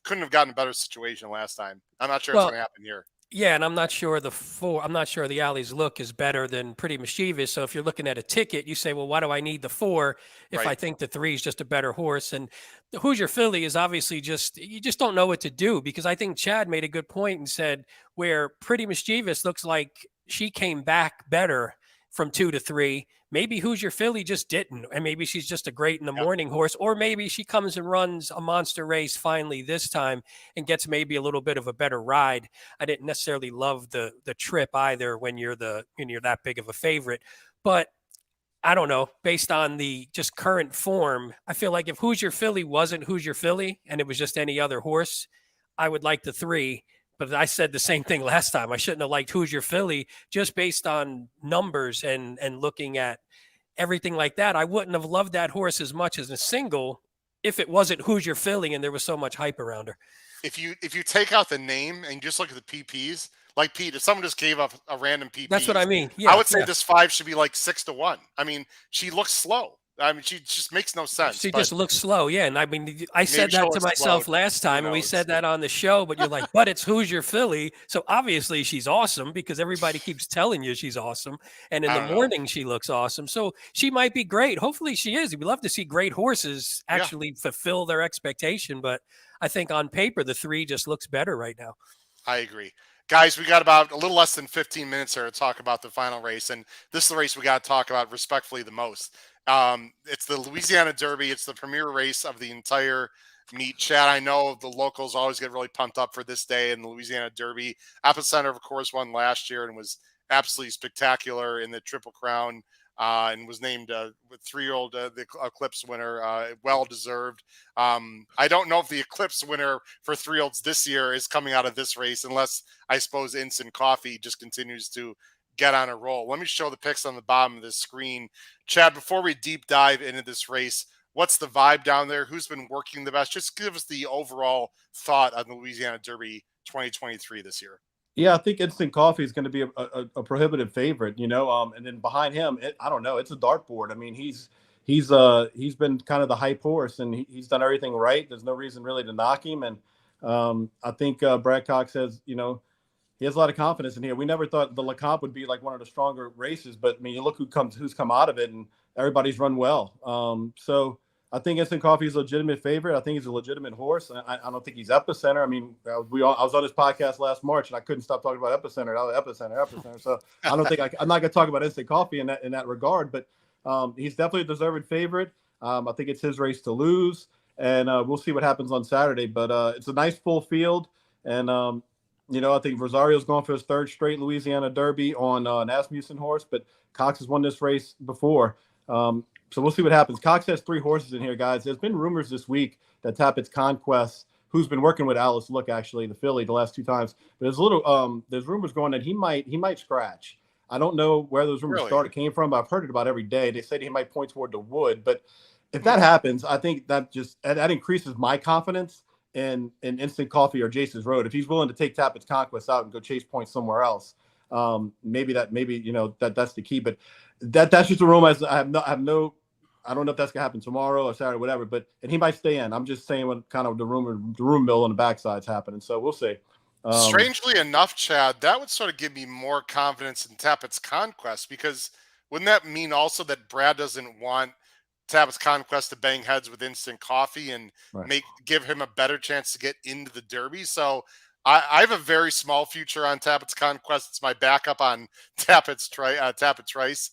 couldn't have gotten a better situation last time. I'm not sure it's going to happen here. Yeah, and I'm not sure the Alley's look is better than Pretty Mischievous. So if you're looking at a ticket, you say, well, why do I need the 4 if I think the 3 is just a better horse? And Who's Your Filly is obviously you just don't know what to do, because I think Chad made a good point and said where Pretty Mischievous looks like she came back better from 2 to 3. Maybe Who's Your Filly just didn't, and maybe she's just a great in the morning horse, or maybe she comes and runs a monster race finally this time and gets maybe a little bit of a better ride. I didn't necessarily love the trip either when you're that big of a favorite, but I don't know. Based on the just current form, I feel like if Who's Your Filly wasn't Who's Your Filly and it was just any other horse, I would like the 3. But I said the same thing last time. I shouldn't have liked Who's Your Filly just based on numbers and looking at everything like that. I wouldn't have loved that horse as much as a single if it wasn't Who's Your Filly and there was so much hype around her. If you take out the name and just look at the PPs, like Pete, if someone just gave up a random PP, that's what I mean. Yeah, I would say this 5 should be like 6-1. I mean, she looks slow. I mean, she just makes no sense. She just looks slow, yeah. And I mean, I said that to myself last time, and we said that on the show. But you're like, but it's Who's Your Filly, so obviously she's awesome because everybody keeps telling you she's awesome. And in the morning, she looks awesome, so she might be great. Hopefully, she is. We love to see great horses actually fulfill their expectation. But I think on paper, the 3 just looks better right now. I agree. Guys, we got about a little less than 15 minutes here to talk about the final race, and this is the race we got to talk about respectfully the most. It's the Louisiana Derby. It's the premier race of the entire meet. Chad, I know the locals always get really pumped up for this day in the Louisiana Derby. Epicenter, of course, won last year and was absolutely spectacular in the Triple Crown and was named with 3-year-old the Eclipse winner. Well deserved. I don't know if the Eclipse winner for 3-year-olds this year is coming out of this race, unless I suppose Instant Coffee just continues to get on a roll. Let me show the picks on the bottom of this screen. Chad, before we deep dive into this race, what's the vibe down there? Who's been working the best? Just give us the overall thought on the Louisiana Derby 2023 this year. Yeah, I think Instant Coffee is going to be a prohibitive favorite, and then behind him, I don't know, it's a dartboard. I mean, he's been kind of the hype horse, and he's done everything right. There's no reason really to knock him, and I think Brad Cox has, he has a lot of confidence in here. We never thought the LeComp would be like one of the stronger races, but I mean, you look who's come out of it, and everybody's run well. I think Instant Coffee is a legitimate favorite. I think he's a legitimate horse. And I don't think he's Epicenter. I mean, I was on this podcast last March, and I couldn't stop talking about Epicenter. Epicenter. So I don't think I'm not going to talk about Instant Coffee in that regard. But he's definitely a deserved favorite. I think it's his race to lose, and we'll see what happens on Saturday. But it's a nice full field, and I think Rosario's going for his 3rd straight Louisiana Derby on an Asmussen horse, but Cox has won this race before. So we'll see what happens. Cox has 3 horses in here, guys. There's been rumors this week that Tappett's Conquest, who's been working with Alice Look, actually, the filly, the last 2 times. But there's rumors going that he might scratch. I don't know where those rumors came from, but I've heard it about every day. They said he might point toward the Wood. But if that happens, I think that increases my confidence in Instant Coffee or Jace's Road. If he's willing to take Tappett's Conquest out and go chase points somewhere else, maybe that's the key. But that's just a rumor. I don't know if that's gonna happen tomorrow or Saturday, whatever. And he might stay in. I'm just saying what kind of the room mill on the backside's happening. So we'll see. Strangely enough, Chad, that would sort of give me more confidence in Tappett's Conquest, because wouldn't that mean also that Brad doesn't want Tappett's Conquest to bang heads with Instant Coffee and give him a better chance to get into the Derby? So I have a very small future on Tappett's Conquest. It's my backup on Tappett's Rice.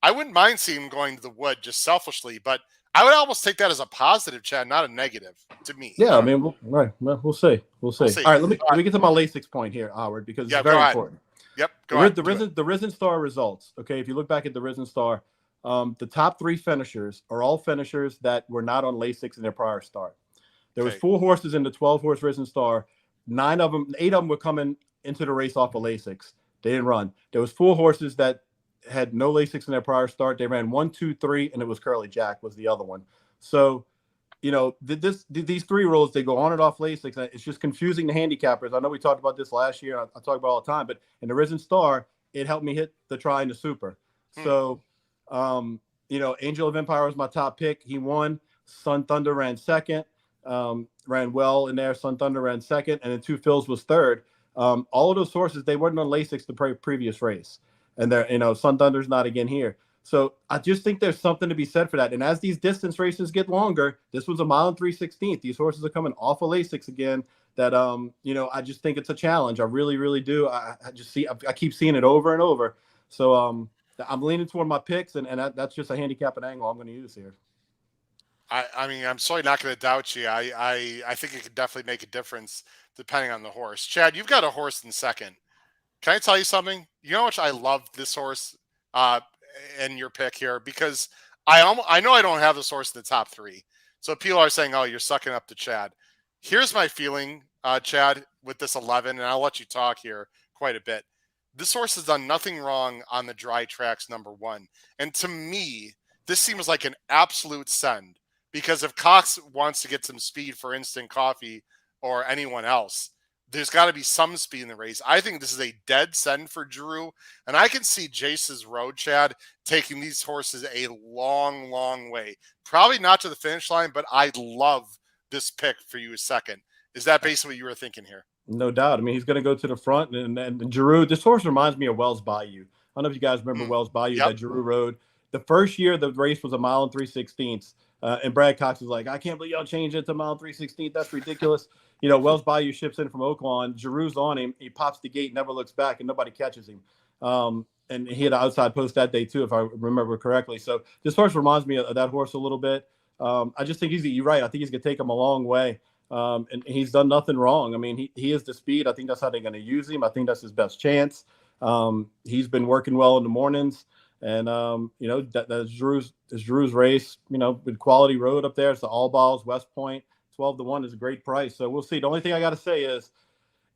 I wouldn't mind seeing him going to the Wood just selfishly, but I would almost take that as a positive, Chad, not a negative to me. Yeah, I mean, we'll see. All right, let me get to my Lasix point here, Howard, because it's very important. Yep, go ahead. The Risen Star results. Okay, if you look back at the Risen Star, the top 3 finishers are all finishers that were not on Lasix in their prior start. There was 4 horses in the 12-horse Risen Star. 8 of them were coming into the race off of Lasix. They didn't run. There was 4 horses that had no Lasix in their prior start. They ran 1, 2, 3, and it was Curly Jack was the other one. So, these 3 rules, they go on and off Lasix. It's just confusing the handicappers. I know we talked about this last year. I talk about it all the time, but in the Risen Star, it helped me hit the try and the super. So, Angel of Empire was my top pick. He won. Sun Thunder ran 2nd. Ran well in there. Sun Thunder ran 2nd, and then 2 Phils was 3rd. All of those horses, they weren't on Lasix the previous race. And they're, Sun Thunder's not again here. So I just think there's something to be said for that. And as these distance races get longer, this was a 1 3/16. These horses are coming off of Lasix again. That I just think it's a challenge. I really, really do. I keep seeing it over and over. So I'm leaning toward my picks, and that's just a handicap and angle I'm going to use here. I mean, I'm certainly not going to doubt you. I think it could definitely make a difference depending on the horse. Chad, you've got a horse in 2nd. Can I tell you something? You know how much I love this horse and your pick here, because I know I don't have this horse in the top 3. So people are saying, oh, you're sucking up to Chad. Here's my feeling, Chad, with this 11, and I'll let you talk here quite a bit. This horse has done nothing wrong on the dry tracks, number 1. And to me, this seems like an absolute send, because if Cox wants to get some speed for Instant Coffee or anyone else, there's got to be some speed in the race. I think this is a dead send for Drew, and I can see Jace's Road, Chad, taking these horses a long, long way. Probably not to the finish line, but I love this pick for you as 2nd. Is that basically what you were thinking here? No doubt. I mean, he's going to go to the front, and Giroux, this horse reminds me of Wells Bayou. I don't know if you guys remember Wells Bayou, that Giroux rode. The first year, the race was a 1 3/16. And Brad Cox was like, I can't believe y'all changed it to 1 3/16. That's ridiculous. Wells Bayou ships in from Oaklawn. Giroux's on him. He pops the gate, never looks back, and nobody catches him. And he had an outside post that day, too, if I remember correctly. So this horse reminds me of that horse a little bit. I just think you're right. I think he's going to take him a long way. And he's done nothing wrong. I mean, he is the speed. I think that's how they're going to use him. I think that's his best chance. He's been working well in the mornings. And that's Drew's race. With Quality Road up there, it's the All Balls, West Point. 12-1 is a great price. So we'll see. The only thing I got to say is,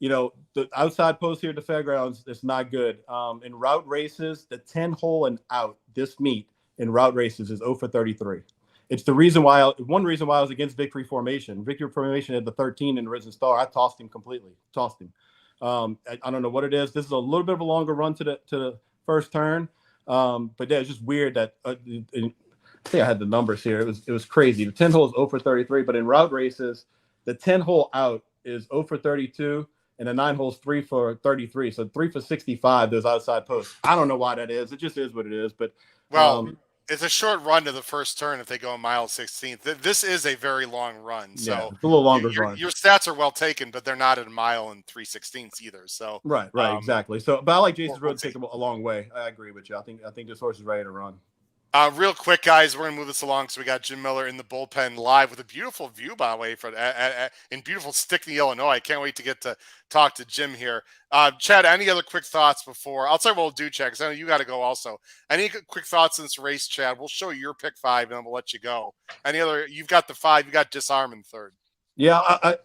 the outside post here at the Fairgrounds, it's not good. In route races, the 10-hole and out this meet in route races is 0 for 33. It's one reason why I was against Victory Formation. Victory Formation had the 13 in the Risen Star. I tossed him completely. Tossed him. I don't know what it is. This is a little bit of a longer run to the first turn. But yeah, it's just weird that I think I had the numbers here. It was crazy. The 10 hole is 0 for 33, but in route races, the 10 hole out is 0 for 32, and the 9 holes 3 for 33. So 3 for 65. Those outside posts. I don't know why that is. It just is what it is. But it's a short run to the first turn if they go a mile 16th. This is a very long run. So yeah, it's a little longer run. Your stats are well taken, but they're not at a mile and 3/16 either. So right, exactly. So, but I like Jason's Road to take a long way. I agree with you. I think this horse is ready to run. Real quick, guys, we're gonna move this along. So we got Jim Miller in the bullpen live with a beautiful view, by the way, in beautiful Stickney, Illinois. I can't wait to get to talk to Jim here. Chad, any other quick thoughts before? I'll tell you what we'll do, Chad, because I know you got to go also. Any quick thoughts in this race, Chad? We'll show you your pick 5, and then we'll let you go. Any other? You've got the 5. You got Disarm in third. Yeah, I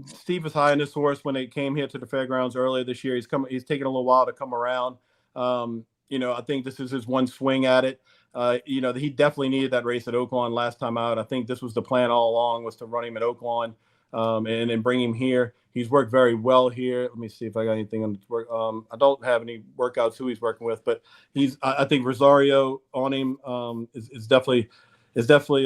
Steve was high on this horse when they came here to the Fairgrounds earlier this year. He's taking a little while to come around. I think this is his one swing at it. He definitely needed that race at Oaklawn last time out. I think this was the plan all along, was to run him at Oaklawn and then bring him here. He's worked very well here. Let me see if I got anything on work. I don't have any workouts who he's working with, but I think Rosario on him is definitely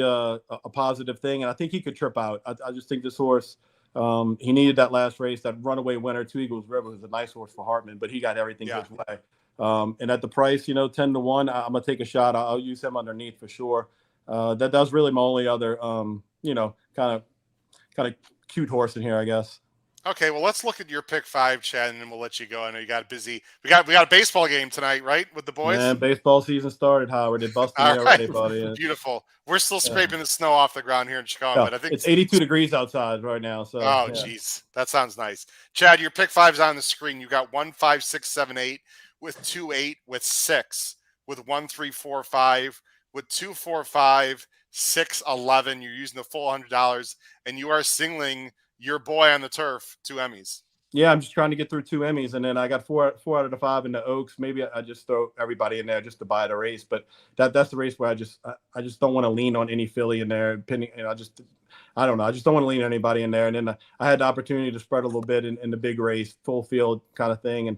a positive thing, and I think he could trip out. I just think this horse, he needed that last race. That runaway winner, 2 Eagles River, was a nice horse for Hartman, but he got everything his way. And at the price, 10-1, I'm gonna take a shot. I'll use him underneath for sure. That was really my only other, kind of cute horse in here, I guess. Okay, well, let's look at your pick 5, Chad, and then we'll let you go. I know you got busy. We got a baseball game tonight, right, with the boys? Man, baseball season started, Howard. They busted me already, buddy. Beautiful. We're still scraping the snow off the ground here in Chicago, but I think it's 82 degrees outside right now. So, geez, that sounds nice. Chad, your pick 5's on the screen. You got 1, 5, 6, 7, 8, with 2, 8, with 6, with 1, 3, 4, 5, with 2, 4, 5, 6, 11. You're using the full $100, and you are singling your boy on the turf 2 Emmys. Yeah, I'm just trying to get through 2 Emmys, and then I got 4 out of the 5 in the Oaks. Maybe I just throw everybody in there just to buy the race, but that's the race where I just don't want to lean on any filly in there. I don't know. I just don't want to lean on anybody in there. And then I had the opportunity to spread a little bit in the big race, full field kind of thing, and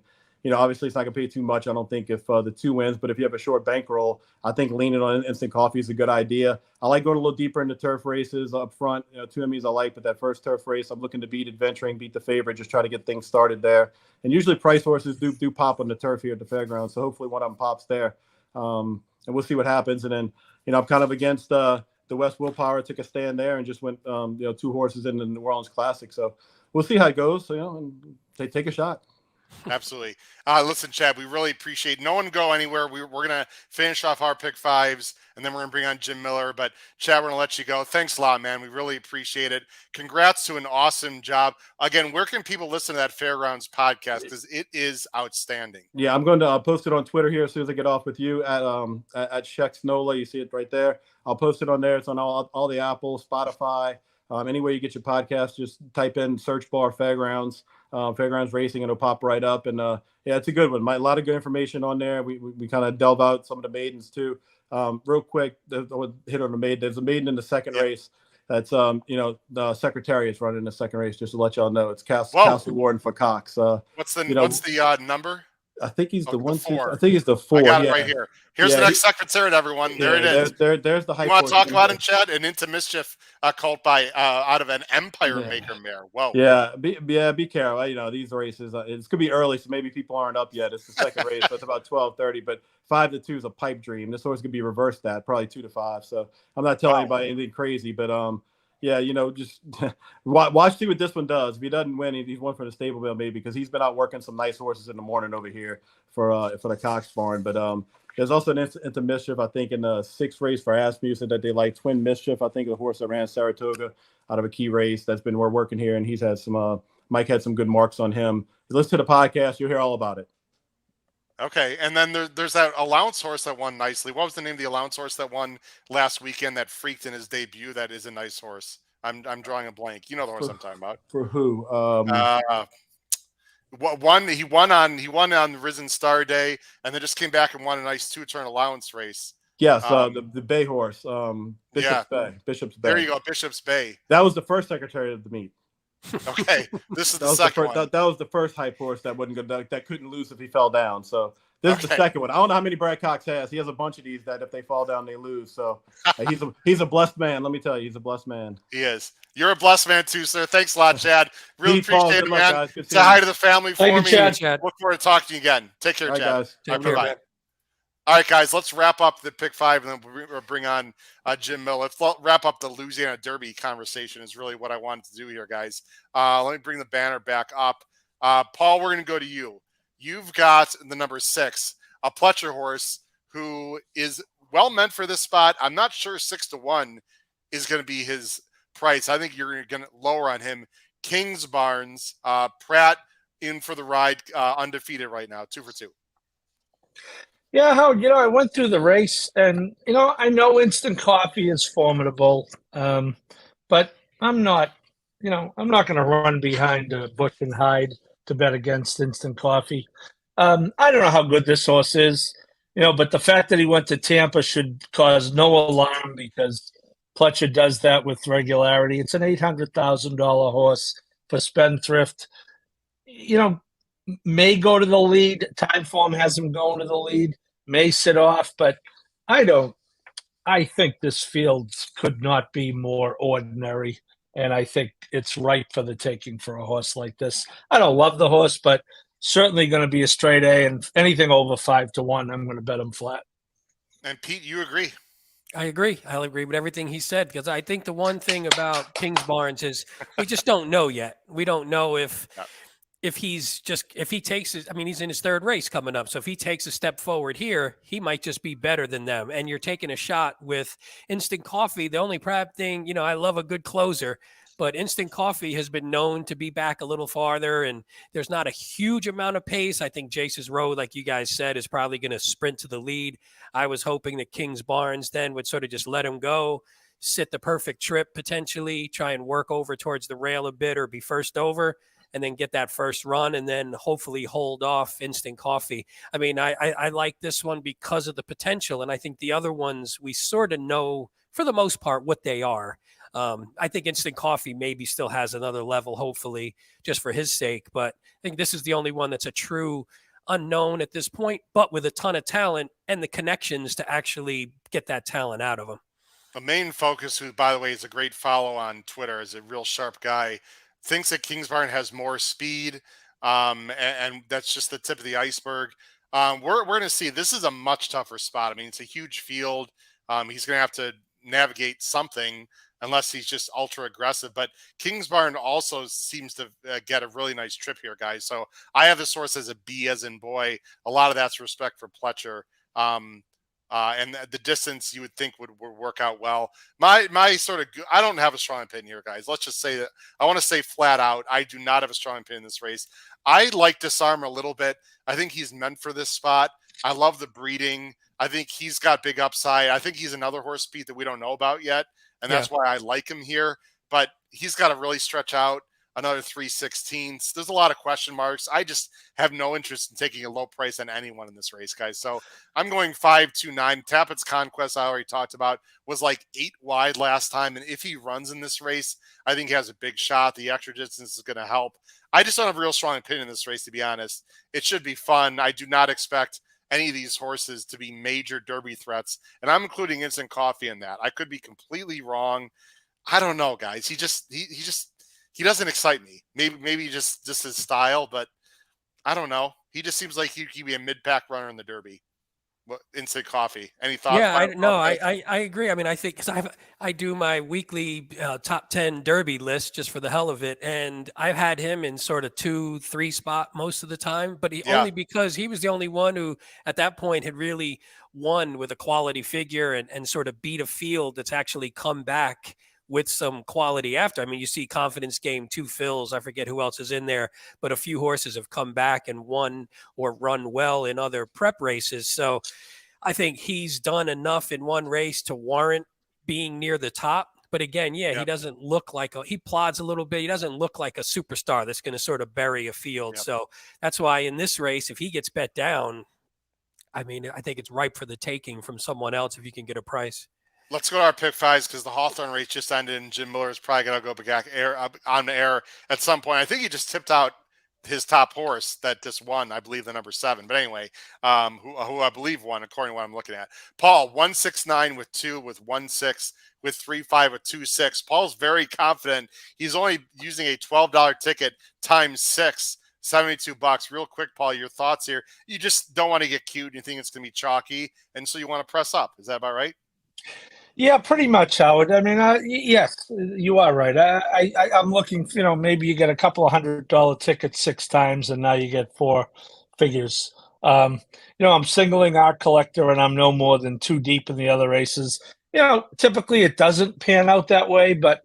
obviously it's not going to pay too much, I don't think, if the 2 wins. But if you have a short bankroll, I think leaning on instant coffee is a good idea. I like going a little deeper into turf races up front. 2 Emmys I like, but that first turf race, I'm looking to beat the favorite, just try to get things started there. And usually price horses do pop on the turf here at the Fairgrounds. So hopefully one of them pops there. And we'll see what happens. And then, I'm kind of against the West Willpower, took a stand there and just went, 2 horses in the New Orleans Classic. So we'll see how it goes. So, and they take a shot. Absolutely. Listen, Chad, we really appreciate no one go anywhere. We're going to finish off our pick 5s, and then we're going to bring on Jim Miller. But, Chad, we're going to let you go. Thanks a lot, man. We really appreciate it. Congrats to an awesome job. Again, where can people listen to that Fairgrounds podcast? Because it is outstanding. Yeah, I'm going to post it on Twitter here as soon as I get off with you at Schexnayder. You see it right there. I'll post it on there. It's on all the Apple, Spotify. Anywhere you get your podcast, just type in search bar Fairgrounds Racing, and it'll pop right up. And it's a good one. A lot of good information on there. We kind of delve out some of the maidens too. Real quick, hit on the maiden. There's a maiden in the second race. That's the Secretariat's running the second race. Just to let y'all know, it's Castle Warden for Cox. What's the number? I think he's the 1, 2. I think he's the 4. I got it right here. Here's the next Secretariat, everyone. There it is. There's the hype. You want to talk about him, Chad? An Into Mischief colt by out of an Empire Maker mare. Whoa. Yeah, be careful. These races. It's gonna be early, so maybe people aren't up yet. It's the second race, so it's about 12:30. But 5-2 is a pipe dream. This horse could be reversed that, probably 2-5. So I'm not telling anybody anything crazy, but just watch, see what this one does. If he doesn't win, he's one for the stable bill maybe, because he's been out working some nice horses in the morning over here for the Cox barn. But there's also an Into Mischief, I think, in the 6th race for Asmussen that they like. Twin Mischief, I think, the horse that ran Saratoga out of a key race that's been working here, and he's had some Mike had some good marks on him. Listen to the podcast, you'll hear all about it. Okay, and then there's that allowance horse that won nicely. What was the name of the allowance horse that won last weekend that freaked in his debut? That is a nice horse. I'm drawing a blank. You know the horse I'm talking about. For who? He won on Risen Star Day, and then just came back and won a nice 2-turn allowance race. Yes, the Bay horse, Bishop's Bay. Bishop's Bay. There you go, Bishop's Bay. That was the first secretary of the meet. Okay, this is the second one. That was the first hype horse that wasn't good. That couldn't lose if he fell down. So this is the second one. I don't know how many Brad Cox has. He has a bunch of these that if they fall down, they lose. So he's a blessed man. Let me tell you, he's a blessed man. He is. You're a blessed man too, sir. Thanks a lot, Chad. Really appreciate it, man. Say hi to the family for me. Chad. Look forward to talking to you again. Take care, All right, Chad. guys. All right, bye-bye. All right, guys, let's wrap up the pick 5, and then we'll bring on Jim Mill. Let's wrap up the Louisiana Derby conversation is really what I wanted to do here, guys. Let me bring the banner back up. Paul, we're going to go to you. You've got the number 6, a Pletcher horse who is well meant for this spot. I'm not sure 6-1 is going to be his price. I think you're going to lower on him. Kings Barnes, Pratt in for the ride, undefeated right now, 2 for 2. Yeah, Howard, I went through the race and, I know Instant Coffee is formidable, but I'm not going to run behind Bush and Hyde to bet against Instant Coffee. I don't know how good this horse is, but the fact that he went to Tampa should cause no alarm because Pletcher does that with regularity. It's an $800,000 horse for Spendthrift. May go to the lead. Time form has him going to the lead. May sit off, but I think this field could not be more ordinary, and I think it's ripe for the taking for a horse like this. I don't love the horse, but certainly going to be a straight A, and anything over 5-1, I'm going to bet him flat. And Pete, you agree? I agree. I'll agree with everything he said because I think the one thing about Kings Barnes is we just don't know yet. We don't know if he takes his, he's in his 3rd race coming up. So if he takes a step forward here, he might just be better than them. And you're taking a shot with Instant Coffee. The only prep thing, I love a good closer, but Instant Coffee has been known to be back a little farther and there's not a huge amount of pace. I think Jace's Road, like you guys said, is probably going to sprint to the lead. I was hoping that Kings Barnes then would sort of just let him go, sit the perfect trip potentially, try and work over towards the rail a bit or be first over, and then get that first run and then hopefully hold off Instant Coffee. I like this one because of the potential. And I think the other ones, we sort of know for the most part what they are. I think Instant Coffee maybe still has another level, hopefully, just for his sake. But I think this is the only one that's a true unknown at this point, but with a ton of talent and the connections to actually get that talent out of him. The main focus, who, by the way, is a great follow on Twitter, is a real sharp guy, thinks that Kingsbarn has more speed, and that's just the tip of the iceberg. We're going to see. This is a much tougher spot. It's a huge field. He's going to have to navigate something unless he's just ultra aggressive. But Kingsbarn also seems to get a really nice trip here, guys. So I have this horse as a B as in boy. A lot of that's respect for Pletcher. And the distance you would think would work out well. My sort of, I don't have a strong opinion here, guys. Let's just say that I want to say flat out, I do not have a strong opinion in this race. I like Disarm a little bit. I think he's meant for this spot. I love the breeding. I think he's got big upside. I think he's another horse speed that we don't know about yet. And that's why I like him here. But he's got to really stretch out another 3/16. There's a lot of question marks. I just have no interest in taking a low price on anyone in this race, guys. So I'm going 5-2-9. Tappett's Conquest, I already talked about, was like 8 wide last time. And if he runs in this race, I think he has a big shot. The extra distance is going to help. I just don't have a real strong opinion in this race, to be honest. It should be fun. I do not expect any of these horses to be major Derby threats. And I'm including Instant Coffee in that. I could be completely wrong. I don't know, guys. He doesn't excite me. Maybe just his style, but I don't know. He just seems like he'd be a mid-pack runner in the Derby. Instant Coffee. Any thoughts? Yeah, I agree. I think because I do my weekly top 10 Derby list just for the hell of it, and I've had him in sort of 2-3 spot most of the time, but only because he was the only one who at that point had really won with a quality figure and sort of beat a field that's actually come back with some quality after. I mean, you see Confidence Game, 2 fills. I forget who else is in there, but a few horses have come back and won or run well in other prep races. So I think he's done enough in one race to warrant being near the top. But again, he doesn't look like he plods a little bit. He doesn't look like a superstar that's going to sort of bury a field. So that's why in this race, if he gets bet down, I mean, I think it's ripe for the taking from someone else if you can get a price. Let's go to our pick fives because the Hawthorne race just ended and Jim Miller is probably going to go back on the air at some point. I think he just tipped out his top horse that just won, I believe the number 7. But anyway, who I believe won according to what I'm looking at. Paul, 169 with 2, with 16, with 35, with 26. Paul's very confident. He's only using a $12 ticket times 6, $72. Real quick, Paul, your thoughts here. You just don't want to get cute. You think it's going to be chalky, and so you want to press up. Is that about right? Yeah, pretty much, Howard. I mean, yes, you are right. I'm looking, maybe you get a couple of $100 tickets 6 times, and now you get 4 figures. I'm singling Art Collector, and I'm no more than 2 deep in the other races. Typically it doesn't pan out that way, but,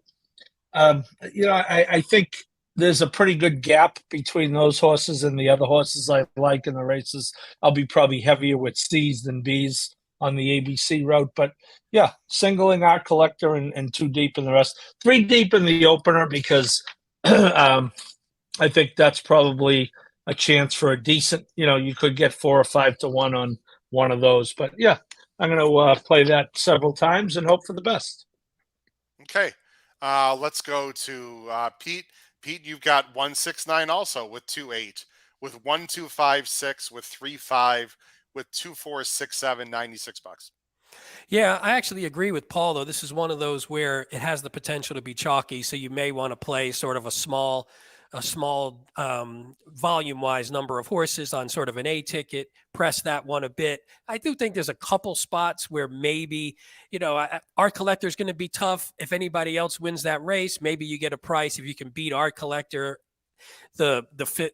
I think there's a pretty good gap between those horses and the other horses I like in the races. I'll be probably heavier with C's than B's on the ABC route, but yeah, singling Art Collector and 2 deep in the rest. 3 deep in the opener because I think that's probably a chance for a decent, you could get 4 or 5 to 1 on one of those. But yeah, I'm going to play that several times and hope for the best. Okay. Let's go to Pete. Pete, you've got 169 also with 2-8, with 1-2-5-6, with 3-5, with 2-4-6-7, $96. Yeah, I actually agree with Paul, though. This is one of those where it has the potential to be chalky, so you may want to play sort of a small volume-wise number of horses on sort of an A ticket, press that one a bit. I do think there's a couple spots where maybe, Art Collector is going to be tough. If anybody else wins that race, maybe you get a price if you can beat Art Collector. The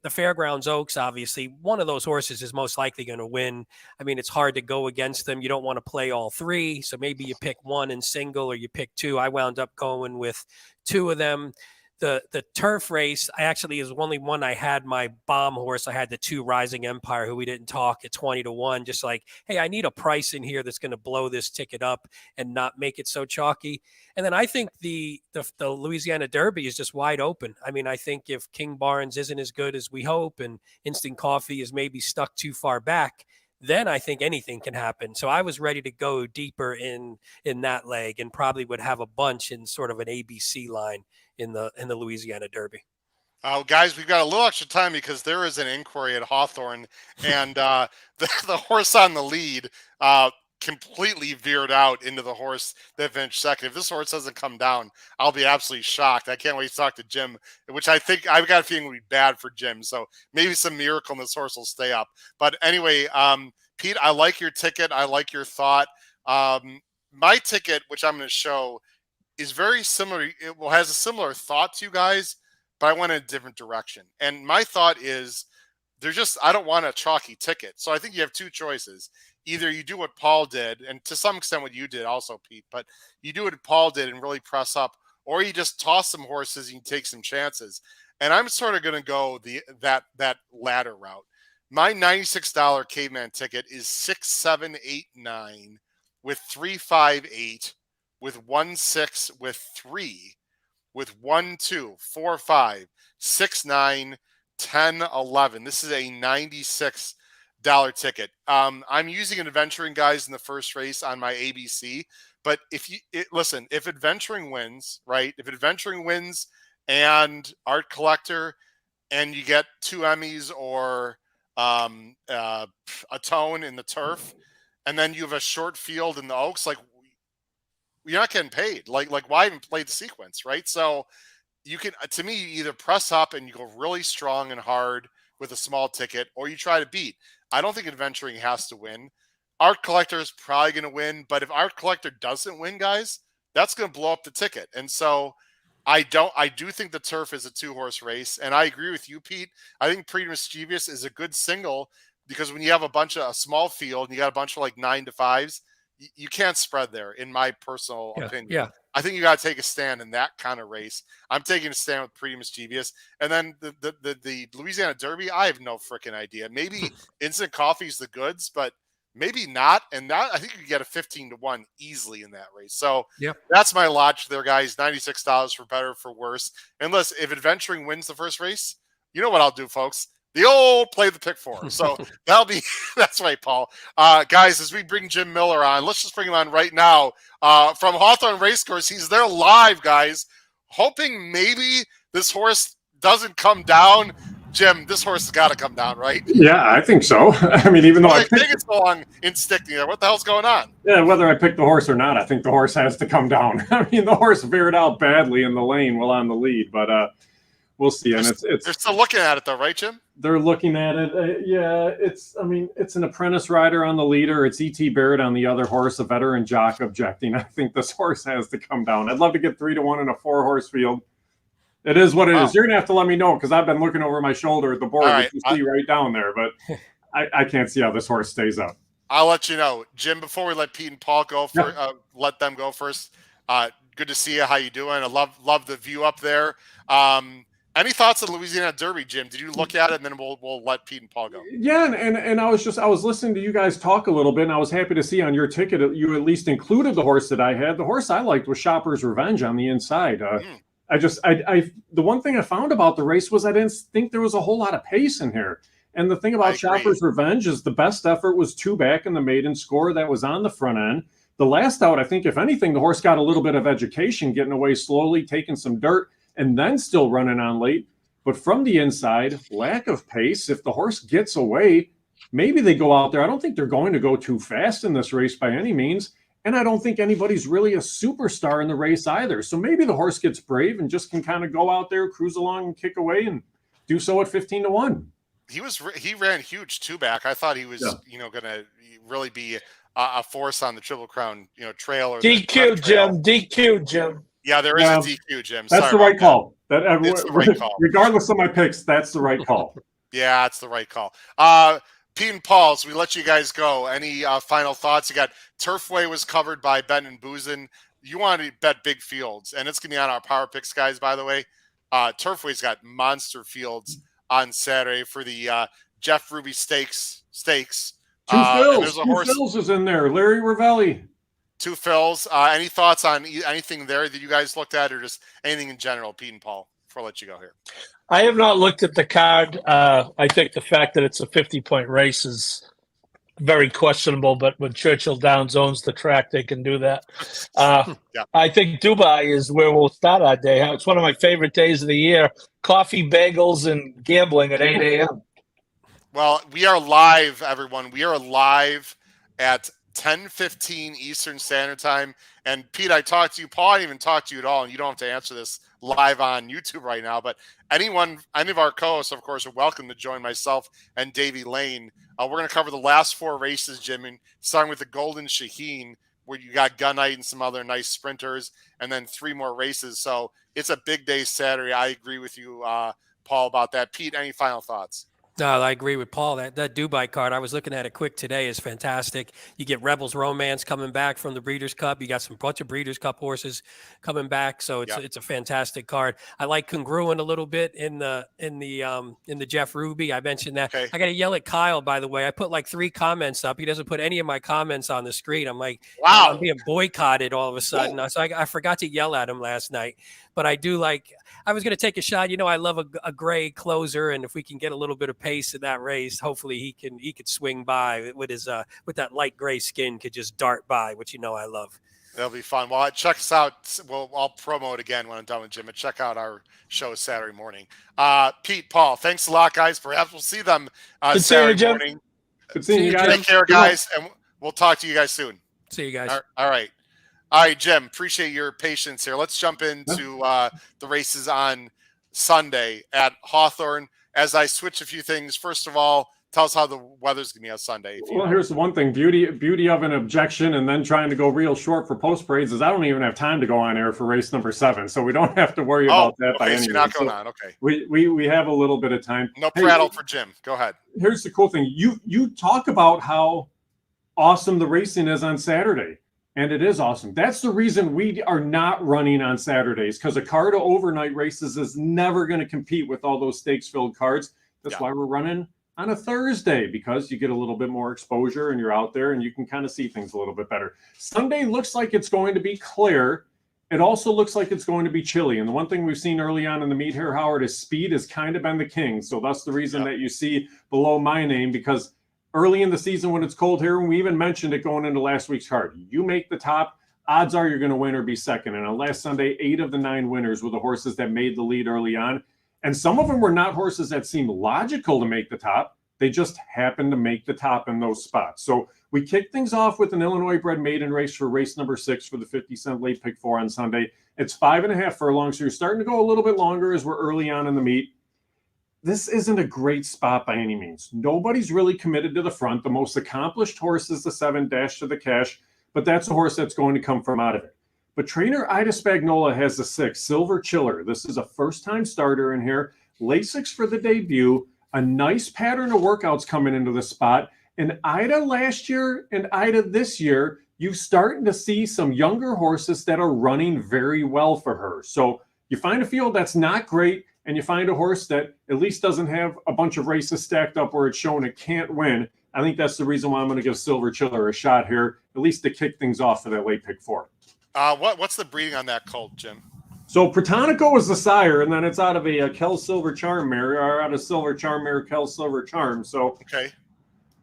Fairgrounds Oaks, obviously, one of those horses is most likely going to win. I mean, it's hard to go against them. You don't want to play all 3, so maybe you pick 1 in single or you pick 2. I wound up going with 2 of them. The turf race, I actually is only one I had my bomb horse. I had the 2 Rising Empire, who we didn't talk, at 20 to 1. Just like, hey, I need a price in here that's going to blow this ticket up and not make it so chalky. And then I think the Louisiana Derby is just wide open. I mean, I think if King Barnes isn't as good as we hope and Instant Coffee is maybe stuck too far back, then I think anything can happen. So I was ready to go deeper in that leg and probably would have a bunch in sort of an ABC line in the Louisiana Derby. Guys, we've got a little extra time because there is an inquiry at Hawthorne, and the horse on the lead completely veered out into the horse that finished second. If this horse doesn't come down, I'll be absolutely shocked. I can't wait to talk to Jim, which I think I've got a feeling would be bad for Jim. So maybe some miracle and this horse will stay up. But anyway, Pete, I like your ticket. I like your thought. My ticket, which I'm going to show, is very similar. It has a similar thought to you guys, but I went in a different direction. And my thought is I don't want a chalky ticket. So I think you have 2 choices. Either you do what Paul did, and to some extent what you did also, Pete, but you do what Paul did and really press up, or you just toss some horses and you take some chances. And I'm sort of going to go that latter route. My $96 caveman ticket is 6, 7, 8, 9 with 3, 5, 8 with 1, 6 with 3 with 1, 2, 4, 5, 6, 9, 10, 11. This is a $96 ticket. I'm using an Adventuring, guys, in the first race on my ABC. But if Adventuring wins, right? If Adventuring wins and Art Collector, and you get 2 Emmys or a tone in the turf, and then you have a short field in the Oaks, like, you're not getting paid. Like why even play the sequence, right? So you can, to me, you either press up and you go really strong and hard with a small ticket, or you try to beat. I don't think Adventuring has to win. Art Collector is probably going to win, but if Art Collector doesn't win, guys, that's going to blow up the ticket. And so I do think the turf is a 2-horse race, and I agree with you, Pete. I think Pretty Mischievous is a good single because when you have a small field and you got a bunch of like 9 to 5s, you can't spread there, in my personal opinion. Yeah. I think you got to take a stand in that kind of race. I'm taking a stand with Pretty Mischievous. And then the Louisiana Derby, I have no freaking idea. Maybe Instant Coffee's the goods, but maybe not. And that, I think you get a 15-1 easily in that race. So that's my lodge there, guys. $96 for better, for worse. And listen, if Adventuring wins the first race, you know what I'll do, folks. The old play the pick four. So that's right, Paul. Guys, as we bring Jim Miller on, let's just bring him on right now from Hawthorne Racecourse. He's there live, guys, hoping maybe this horse doesn't come down. Jim, this horse has got to come down, right? Yeah, I think so. I mean, even though I think it's so long in Stickney there. What the hell's going on? Yeah, whether I pick the horse or not, I think the horse has to come down. I mean, the horse veered out badly in the lane while on the lead, but we'll see. And they're still looking at it, though, right, Jim? They're looking at it. Yeah, it's an apprentice rider on the leader. It's E.T. Barrett on the other horse, a veteran jock objecting. I think this horse has to come down. I'd love to get 3-1 in a 4-horse field. It is what it is. You're going to have to let me know because I've been looking over my shoulder at the board, which you see right down there, but I can't see how this horse stays up. I'll let you know. Jim, before we let Pete and Paul go, let them go first. Good to see you. How you doing? I love the view up there. Any thoughts on Louisiana Derby, Jim? Did you look at it, and then we'll let Pete and Paul go? Yeah, and I was listening to you guys talk a little bit, and I was happy to see on your ticket you at least included the horse that I had. The horse I liked was Shopper's Revenge on the inside. The one thing I found about the race was I didn't think there was a whole lot of pace in here. And the thing about Shopper's Revenge is the best effort was 2 back in the maiden score that was on the front end. The last out, I think, if anything, the horse got a little bit of education, getting away slowly, taking some dirt, and then still running on late. But from the inside, lack of pace. If the horse gets away, maybe they go out there. I don't think they're going to go too fast in this race by any means. And I don't think anybody's really a superstar in the race either. So maybe the horse gets brave and just can kind of go out there, cruise along and kick away and do so at 15-1. He ran huge 2-back. I thought he was, going to really be a force on the Triple Crown, trail. Or DQ, Jim. DQ, Jim. Yeah, there is a DQ, Jim. That's the right call. It's the right call. Regardless of my picks, that's the right call. Yeah, it's the right call. Pete and Paul, so we let you guys go. Any final thoughts? You got Turfway was covered by Bettin and Boozin. You want to bet big fields, and it's going to be on our Power Picks, guys, by the way. Turfway's got monster fields on Saturday for the Jeff Ruby Stakes. Two Phils is in there. Larry Ravelli. 2 Phils. Any thoughts on anything there that you guys looked at, or just anything in general, Pete and Paul, before I let you go here? I have not looked at the card. I think the fact that it's a 50-point race is very questionable, but when Churchill Downs owns the track, they can do that. I think Dubai is where we'll start our day. It's one of my favorite days of the year. Coffee, bagels, and gambling at 8 a.m. Well, we are live, everyone. We are live at 10:15 Eastern Standard Time. And Pete, I talked to you. Paul, I didn't even talk to you at all, and you don't have to answer this live on YouTube right now. But any of our co-hosts, of course, are welcome to join myself and Davey Lane. We're going to cover the last 4 races, Jim, and starting with the Golden Shaheen, where you got Gunite and some other nice sprinters, and then 3 more races. So it's a big day Saturday. I agree with you, Paul, about that. Pete, any final thoughts? No, I agree with Paul. That Dubai card, I was looking at it quick today, is fantastic. You get Rebels Romance coming back from the Breeders' Cup. You got some bunch of Breeders' Cup horses coming back, so it's a fantastic card. I like Congruent a little bit in the Jeff Ruby. I mentioned that. Okay. I got to yell at Kyle, by the way. I put like 3 comments up. He doesn't put any of my comments on the screen. I'm like, wow, I'm being boycotted all of a sudden. So I forgot to yell at him last night. But I do like. I was going to take a shot. I love a gray closer, and if we can get a little bit of pace in that race, hopefully he could swing by with his with that light gray skin, could just dart by, which I love. That'll be fun. Well, check us out. I'll promo it again when I'm done with Jim. And check out our show Saturday morning. Pete, Paul, thanks a lot, guys. Perhaps we'll see them Saturday morning. Good seeing you guys. Take care, guys, and we'll talk to you guys soon. See you guys. All right. All right, Jim, appreciate your patience here. Let's jump into the races on Sunday at Hawthorne. As I switch a few things, first of all, tell us how the weather's going to be on Sunday. Well, here's the one thing. Beauty of an objection and then trying to go real short for post parades is I don't even have time to go on air for race number 7, so we don't have to worry about that by any means. You're not going on. Okay. We have a little bit of time. No prattle for Jim. Go ahead. Here's the cool thing. You talk about how awesome the racing is on Saturday. And it is awesome. That's the reason we are not running on Saturdays, because a card of overnight races is never going to compete with all those stakes-filled cards. That's why we're running on a Thursday, because you get a little bit more exposure and you're out there and you can kind of see things a little bit better. Sunday looks like it's going to be clear. It also looks like it's going to be chilly. And the one thing we've seen early on in the meet here, Howard, is speed has kind of been the king. So that's the reason that you see below my name, because early in the season when it's cold here, and we even mentioned it going into last week's card, you make the top, odds are you're going to win or be second. And on last Sunday, 8 of the 9 winners were the horses that made the lead early on. And some of them were not horses that seemed logical to make the top. They just happened to make the top in those spots. So we kicked things off with an Illinois bred maiden race for race number 6 for the 50-cent late pick 4 on Sunday. It's 5.5 furlongs, so you're starting to go a little bit longer as we're early on in the meet. This isn't a great spot by any means. Nobody's really committed to the front. The most accomplished horse is the 7 Dash to the Cash, but that's a horse that's going to come from out of it. But trainer Ida Spagnola has the 6, Silver Chiller. This is a first-time starter in here. Lasix for the debut. A nice pattern of workouts coming into the spot. And Ida last year and Ida this year, you're starting to see some younger horses that are running very well for her. So you find a field that's not great, and you find a horse that at least doesn't have a bunch of races stacked up where it's shown it can't win. I think that's the reason why I'm going to give Silver Chiller a shot here, at least to kick things off for that late pick 4. What's the breeding on that colt, Jim? So Protonico is the sire, and then it's out of a Kel Silver Charm mare, or out of Silver Charm mare, Kel Silver Charm. So okay,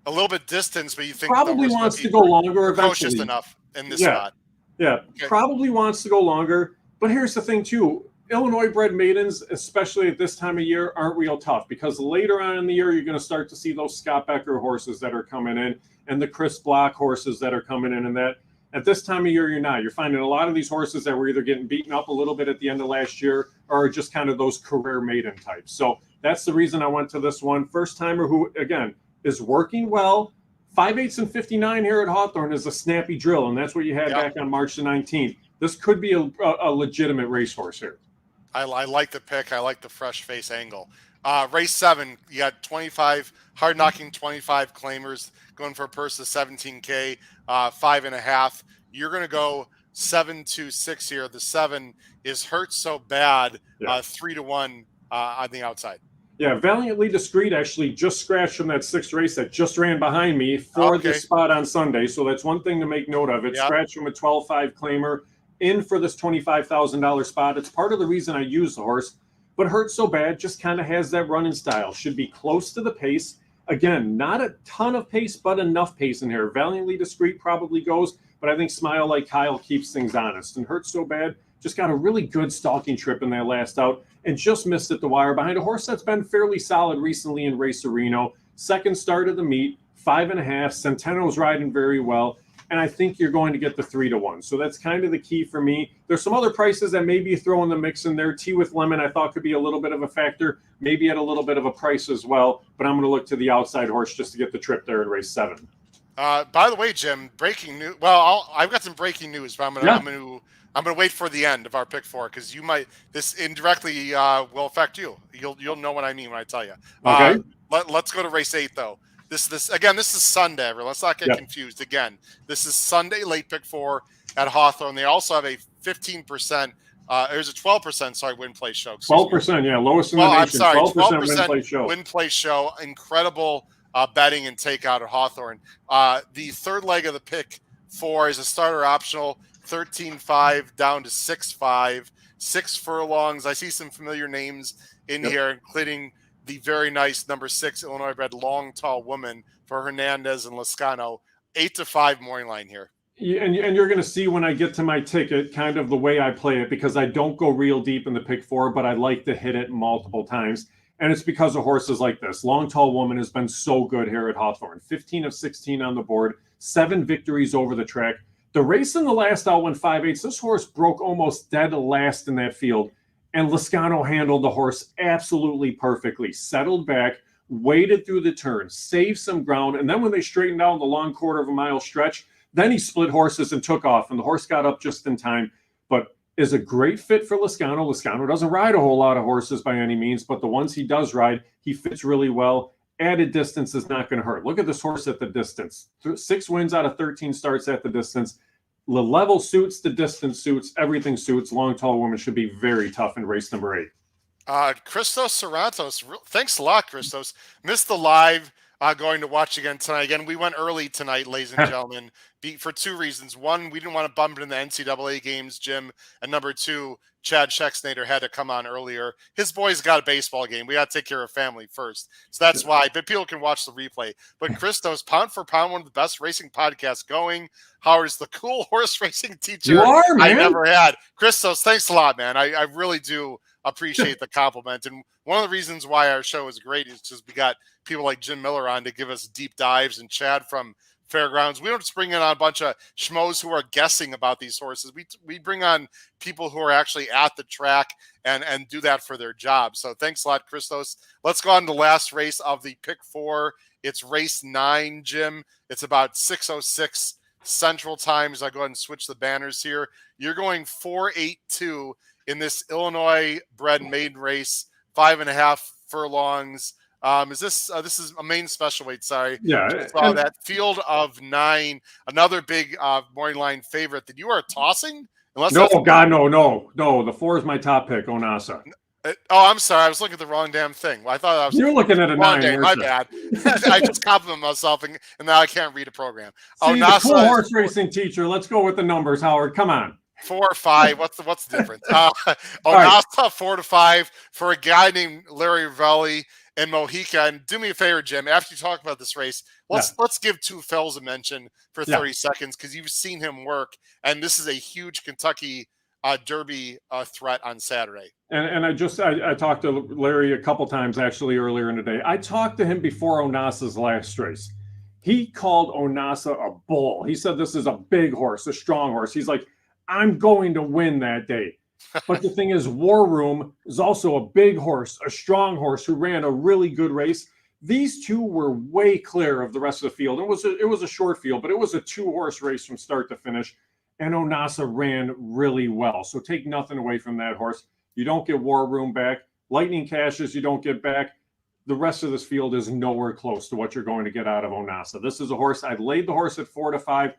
a little bit distance, but you think probably wants to go longer eventually. Just enough in this spot. Yeah, okay. Probably wants to go longer. But here's the thing too: Illinois bred maidens, especially at this time of year, aren't real tough, because later on in the year you're going to start to see those Scott Becker horses that are coming in, and the Chris Block horses that are coming in, and that. At this time of year, you're not. You're finding a lot of these horses that were either getting beaten up a little bit at the end of last year or just kind of those career maiden types. So that's the reason I went to this one. First timer who, again, is working well. 5/8 and 59 here at Hawthorne is a snappy drill, and that's what you had back on March the 19th. This could be a legitimate racehorse here. I like the pick. I like the fresh face angle. Race 7, you got 25 hard knocking 25 claimers going for a purse of $17K, 5.5. You're going to go 7-6 here. The 7 is Hurt So Bad, 3-1 on the outside. Yeah, Valiantly Discreet actually just scratched from that 6th race that just ran behind me for this spot on Sunday. So that's one thing to make note of. It scratched from a 12-5 claimer in for this $25,000 spot. It's part of the reason I use the horse. But Hurt So Bad just kind of has that running style. Should be close to the pace. Again, not a ton of pace, but enough pace in here. Valiantly Discreet probably goes, but I think Smile Like Kyle keeps things honest. And Hurt So Bad just got a really good stalking trip in that last out and just missed at the wire behind a horse that's been fairly solid recently in Race Reno. Second start of the meet, 5.5. Centeno's riding very well. And I think you're going to get the 3-1. So that's kind of the key for me. There's some other prices that maybe you throw in the mix in there. Tea with Lemon, I thought could be a little bit of a factor, maybe at a little bit of a price as well. But I'm going to look to the outside horse just to get the trip there in race 7. By the way, Jim, breaking news. Well, I've got some breaking news, but I'm going to wait for the end of our pick 4 because this indirectly will affect you. You'll know what I mean when I tell you. Okay. Let's go to race 8 though. This is Sunday. Let's not get confused. Again, this is Sunday late pick 4 at Hawthorne. They also have a 15%. There's a 12% win play show. 12%, lowest in the nation. I'm sorry, 12% win play show. Win play show. Incredible betting and takeout at Hawthorne. The third leg of the pick 4 is a starter optional. 13.5 down to 6.5. 6 furlongs. I see some familiar names in here, including the very nice number 6 Illinois bred Long Tall Woman for Hernandez and Lascano. 8-5 morning line here. Yeah, and you're going to see when I get to my ticket kind of the way I play it, because I don't go real deep in the pick 4, but I like to hit it multiple times. And it's because of horses like this. Long Tall Woman has been so good here at Hawthorne. 15 of 16 on the board, 7 victories over the track. The race in the last out went 5/8. This horse broke almost dead last in that field. And Lascano handled the horse absolutely perfectly. Settled back, waited through the turn, saved some ground. And then when they straightened out the long 1/4 mile stretch, then he split horses and took off. And the horse got up just in time. But is a great fit for Lascano. Lascano doesn't ride a whole lot of horses by any means, but the ones he does ride, he fits really well. Added distance is not going to hurt. Look at this horse at the distance. 6 wins out of 13 starts at the distance. The level suits, the distance suits, everything suits. Long, tall women should be very tough in race number 8. Christos Sarantos, thanks a lot, Christos. Missed the live. Going to watch again tonight. Again, we went early tonight, ladies and gentlemen, for 2 reasons. One, we didn't want to bump it in the NCAA games, Jim. And number 2, Chad Schexnader had to come on earlier. His boys got a baseball game. We got to take care of family first. So that's why. But people can watch the replay. But Christos, pound for pound, one of the best racing podcasts going. Howard is the cool horse racing teacher You are, man. I never had. Christos, thanks a lot, man. I really do appreciate the compliment. And one of the reasons why our show is great is because we got people like Jim Miller on to give us deep dives, and Chad from Fairgrounds. We don't just bring in a bunch of schmoes who are guessing about these horses. We bring on people who are actually at the track and do that for their job. So thanks a lot, Christos. Let's go on to the last race of the pick 4. It's race 9, Jim. It's about 6:06 Central Time. As I go ahead and switch the banners here, you're going 4.82 in this Illinois bred maiden race, 5.5 furlongs. This is a main special weight? Sorry. Yeah. That field of 9, another big morning line favorite that you are tossing. No. The 4 is my top pick, Onasa. I'm sorry. I was looking at the wrong damn thing. I thought I was. You're looking at a 9. My bad. I just complimented myself, and now I can't read a program. See, the cool horse racing teacher. Let's go with the numbers, Howard. Come on. 4 or 5. What's the difference? Onasa 4 to 5 for a guy named Larry Ravelli and Mojica. And do me a favor, Jim. After you talk about this race, let's give Two Fells a mention for 30 seconds, because you've seen him work, and this is a huge Kentucky Derby threat on Saturday. And I talked to Larry a couple times actually earlier in the day. I talked to him before Onasa's last race. He called Onasa a bull. He said this is a big horse, a strong horse. He's like, I'm going to win that day. But the thing is, War Room is also a big horse, a strong horse who ran a really good race. These two were way clear of the rest of the field. It was a short field, but it was a 2-horse race from start to finish. And Onasa ran really well. So take nothing away from that horse. You don't get War Room back. Lightning Cashes you don't get back. The rest of this field is nowhere close to what you're going to get out of Onasa. This is a horse. I've laid the horse at 4 to 5.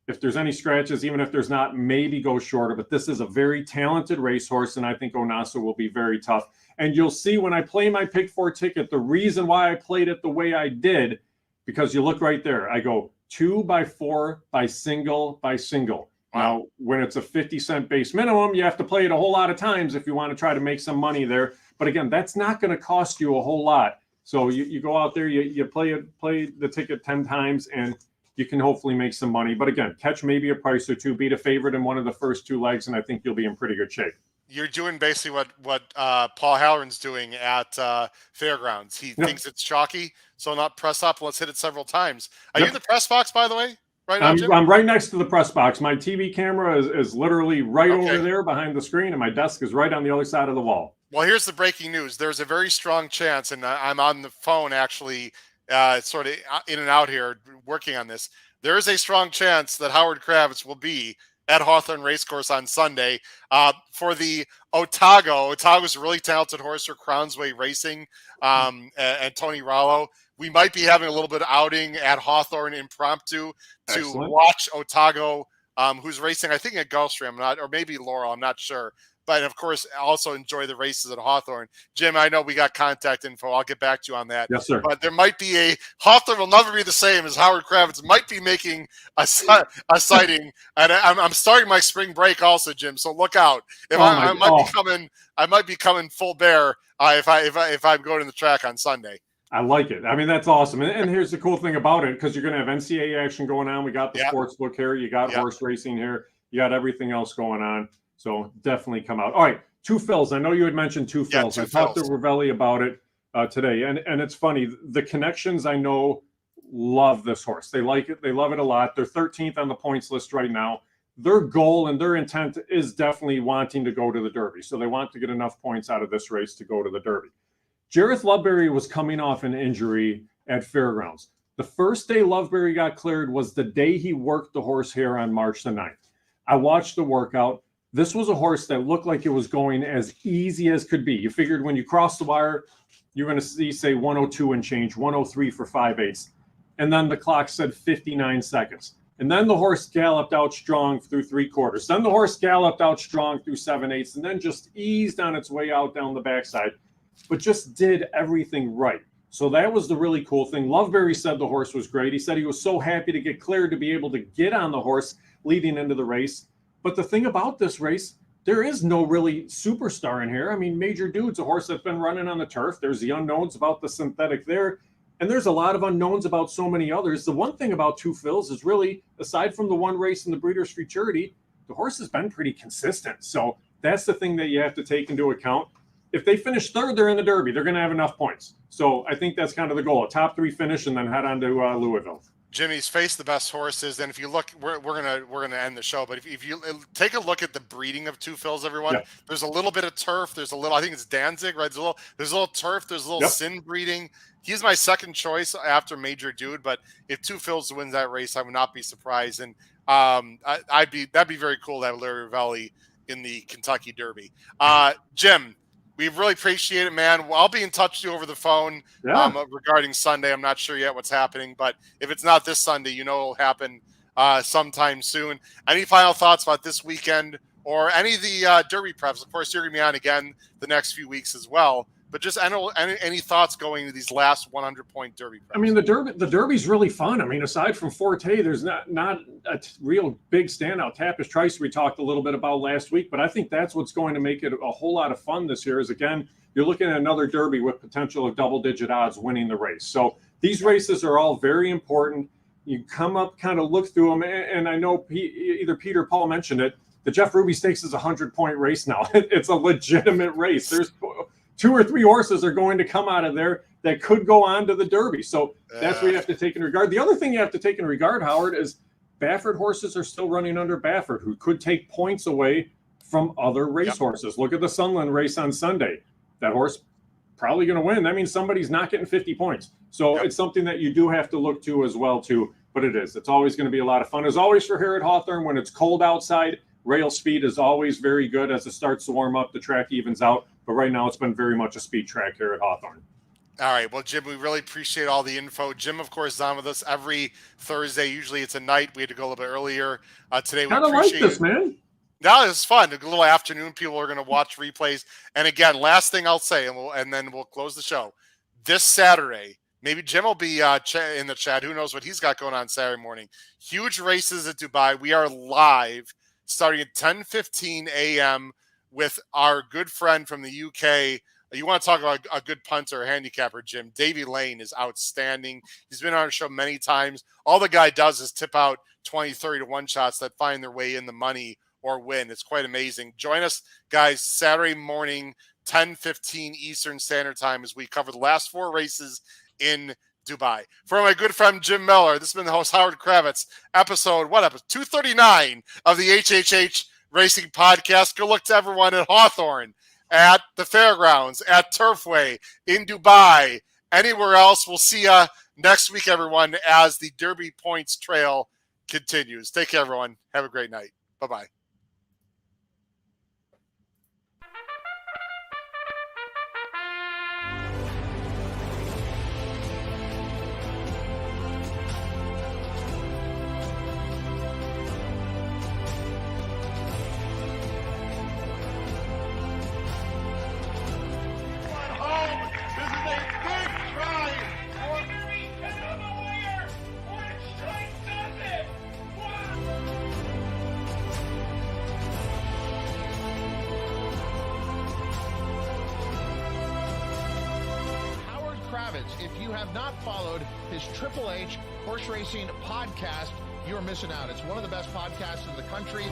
If there's any scratches, even if there's not, maybe go shorter. But this is a very talented racehorse, and I think Onasa will be very tough. And you'll see when I play my pick 4 ticket, the reason why I played it the way I did, because you look right there. I go 2 by 4 by single by single. Now, when it's a 50-cent base minimum, you have to play it a whole lot of times if you want to try to make some money there. But again, that's not going to cost you a whole lot. So you go out there, you play the ticket 10 times, and you can hopefully make some money. But again, catch maybe a price or 2, beat a favorite in one of the first 2 legs, and I think you'll be in pretty good shape. You're doing basically what Paul Halloran's doing at Fairgrounds. He thinks it's chalky, so not press up. Let's hit it several times. Are you in the press box, by the way? Right now, Jim? I'm right next to the press box. My TV camera is literally right over there behind the screen, and my desk is right on the other side of the wall. Well, here's the breaking news. There's a very strong chance, and I'm on the phone actually sort of in and out here working on this. There is a strong chance that Howard Kravitz will be at Hawthorne Racecourse on Sunday for the Otago. Otago's a really talented horse for Crownsway Racing and Tony Rollo. We might be having a little bit of outing at Hawthorne impromptu to watch Otago, who's racing, I think, at Gulfstream, or maybe Laurel, I'm not sure. But, of course, also enjoy the races at Hawthorne. Jim, I know we got contact info. I'll get back to you on that. Yes, sir. But there might be Hawthorne will never be the same, as Howard Kravitz might be making a sighting. And I'm starting my spring break also, Jim, so look out. I might be coming full bear if I'm going to the track on Sunday. I like it. I mean, that's awesome. And here's the cool thing about it, because you're going to have NCAA action going on. We got the sports book here. You got horse racing here. You got everything else going on. So definitely come out. All right, Two Fells. I know you had mentioned Two Fells. I talked to Ravelli about it today. And it's funny. The connections I know love this horse. They like it. They love it a lot. They're 13th on the points list right now. Their goal and their intent is definitely wanting to go to the Derby. So they want to get enough points out of this race to go to the Derby. Jareth Loveberry was coming off an injury at Fairgrounds. The first day Loveberry got cleared was the day he worked the horse here on March the 9th. I watched the workout. This was a horse that looked like it was going as easy as could be. You figured when you cross the wire, you're going to see, say, 102 and change, 103 for 5/8. And then the clock said 59 seconds. And then the horse galloped out strong through 3/4. Then the horse galloped out strong through 7/8, and then just eased on its way out down the backside, but just did everything right. So that was the really cool thing. Loveberry said the horse was great. He said he was so happy to get cleared to be able to get on the horse leading into the race. But the thing about this race, there is no really superstar in here. I mean, Major Dude's a horse that's been running on the turf. There's the unknowns about the synthetic there. And there's a lot of unknowns about so many others. The one thing about Two Phils is really, aside from the one race in the Breeders' Futurity, the horse has been pretty consistent. So that's the thing that you have to take into account. If they finish third, they're in the Derby. They're going to have enough points. So I think that's kind of the goal, a top 3 finish and then head on to Louisville. Jimmy's faced the best horses, and if you look, we're gonna end the show. But if you take a look at the breeding of Two Phils, everyone, there's a little bit of turf. There's a little, I think it's Danzig, right? There's a little turf. There's a little Sin breeding. He's my second choice after Major Dude. But if Two Phils wins that race, I would not be surprised. And that'd be very cool to have Larry Ravelli in the Kentucky Derby. Jim, we really appreciate it, man. I'll be in touch with you over the phone regarding Sunday. I'm not sure yet what's happening, but if it's not this Sunday, it'll happen sometime soon. Any final thoughts about this weekend or any of the Derby preps? Of course, you're going to be on again the next few weeks as well. But just any thoughts going into these last 100-point Derby preps? I mean, the Derby's really fun. I mean, aside from Forte, there's not a real big standout. Tapis Trice we talked a little bit about last week, but I think that's what's going to make it a whole lot of fun this year is, again, you're looking at another Derby with potential of double-digit odds winning the race. So these races are all very important. You come up, kind of look through them, and I know either Peter or Paul mentioned it, the Jeff Ruby Stakes is a 100-point race now. It's a legitimate race. There's 2 or 3 horses are going to come out of there that could go on to the Derby. So that's what you have to take in regard. The other thing you have to take in regard, Howard, is Baffert horses are still running under Baffert, who could take points away from other race horses. Look at the Sunland race on Sunday. That horse probably going to win. That means somebody's not getting 50 points. So it's something that you do have to look to as well, too. But it is. It's always going to be a lot of fun. As always for here at Hawthorne, when it's cold outside, rail speed is always very good. As it starts to warm up, the track evens out. But right now, it's been very much a speed track here at Hawthorne. All right. Well, Jim, we really appreciate all the info. Jim, of course, is on with us every Thursday. Usually it's a night. We had to go a little bit earlier. Today, we kind of like this, man. No, it's fun. A little afternoon. People are going to watch replays. And again, last thing I'll say, and then we'll close the show. This Saturday, maybe Jim will be in the chat. Who knows what he's got going on Saturday morning. Huge races at Dubai. We are live starting at 10:15 a.m. with our good friend from the UK. You want to talk about a good punter or handicapper, Jim. Davey Lane is outstanding. He's been on our show many times. All the guy does is tip out 20, 30 to 1 shots that find their way in the money or win. It's quite amazing. Join us, guys, Saturday morning, 10:15 Eastern Standard Time as we cover the last 4 races in Dubai. For my good friend Jim Miller, this has been the host Howard Kravitz, episode 239 of the HHH Racing Podcast. Good luck to everyone at Hawthorne, at the Fairgrounds, at Turfway, in Dubai, anywhere else. We'll see you next week, everyone, as the Derby Points Trail continues. Take care, everyone. Have a great night. Bye-bye. If you have not followed his Triple H Horse Racing podcast, you're missing out. It's one of the best podcasts in the country.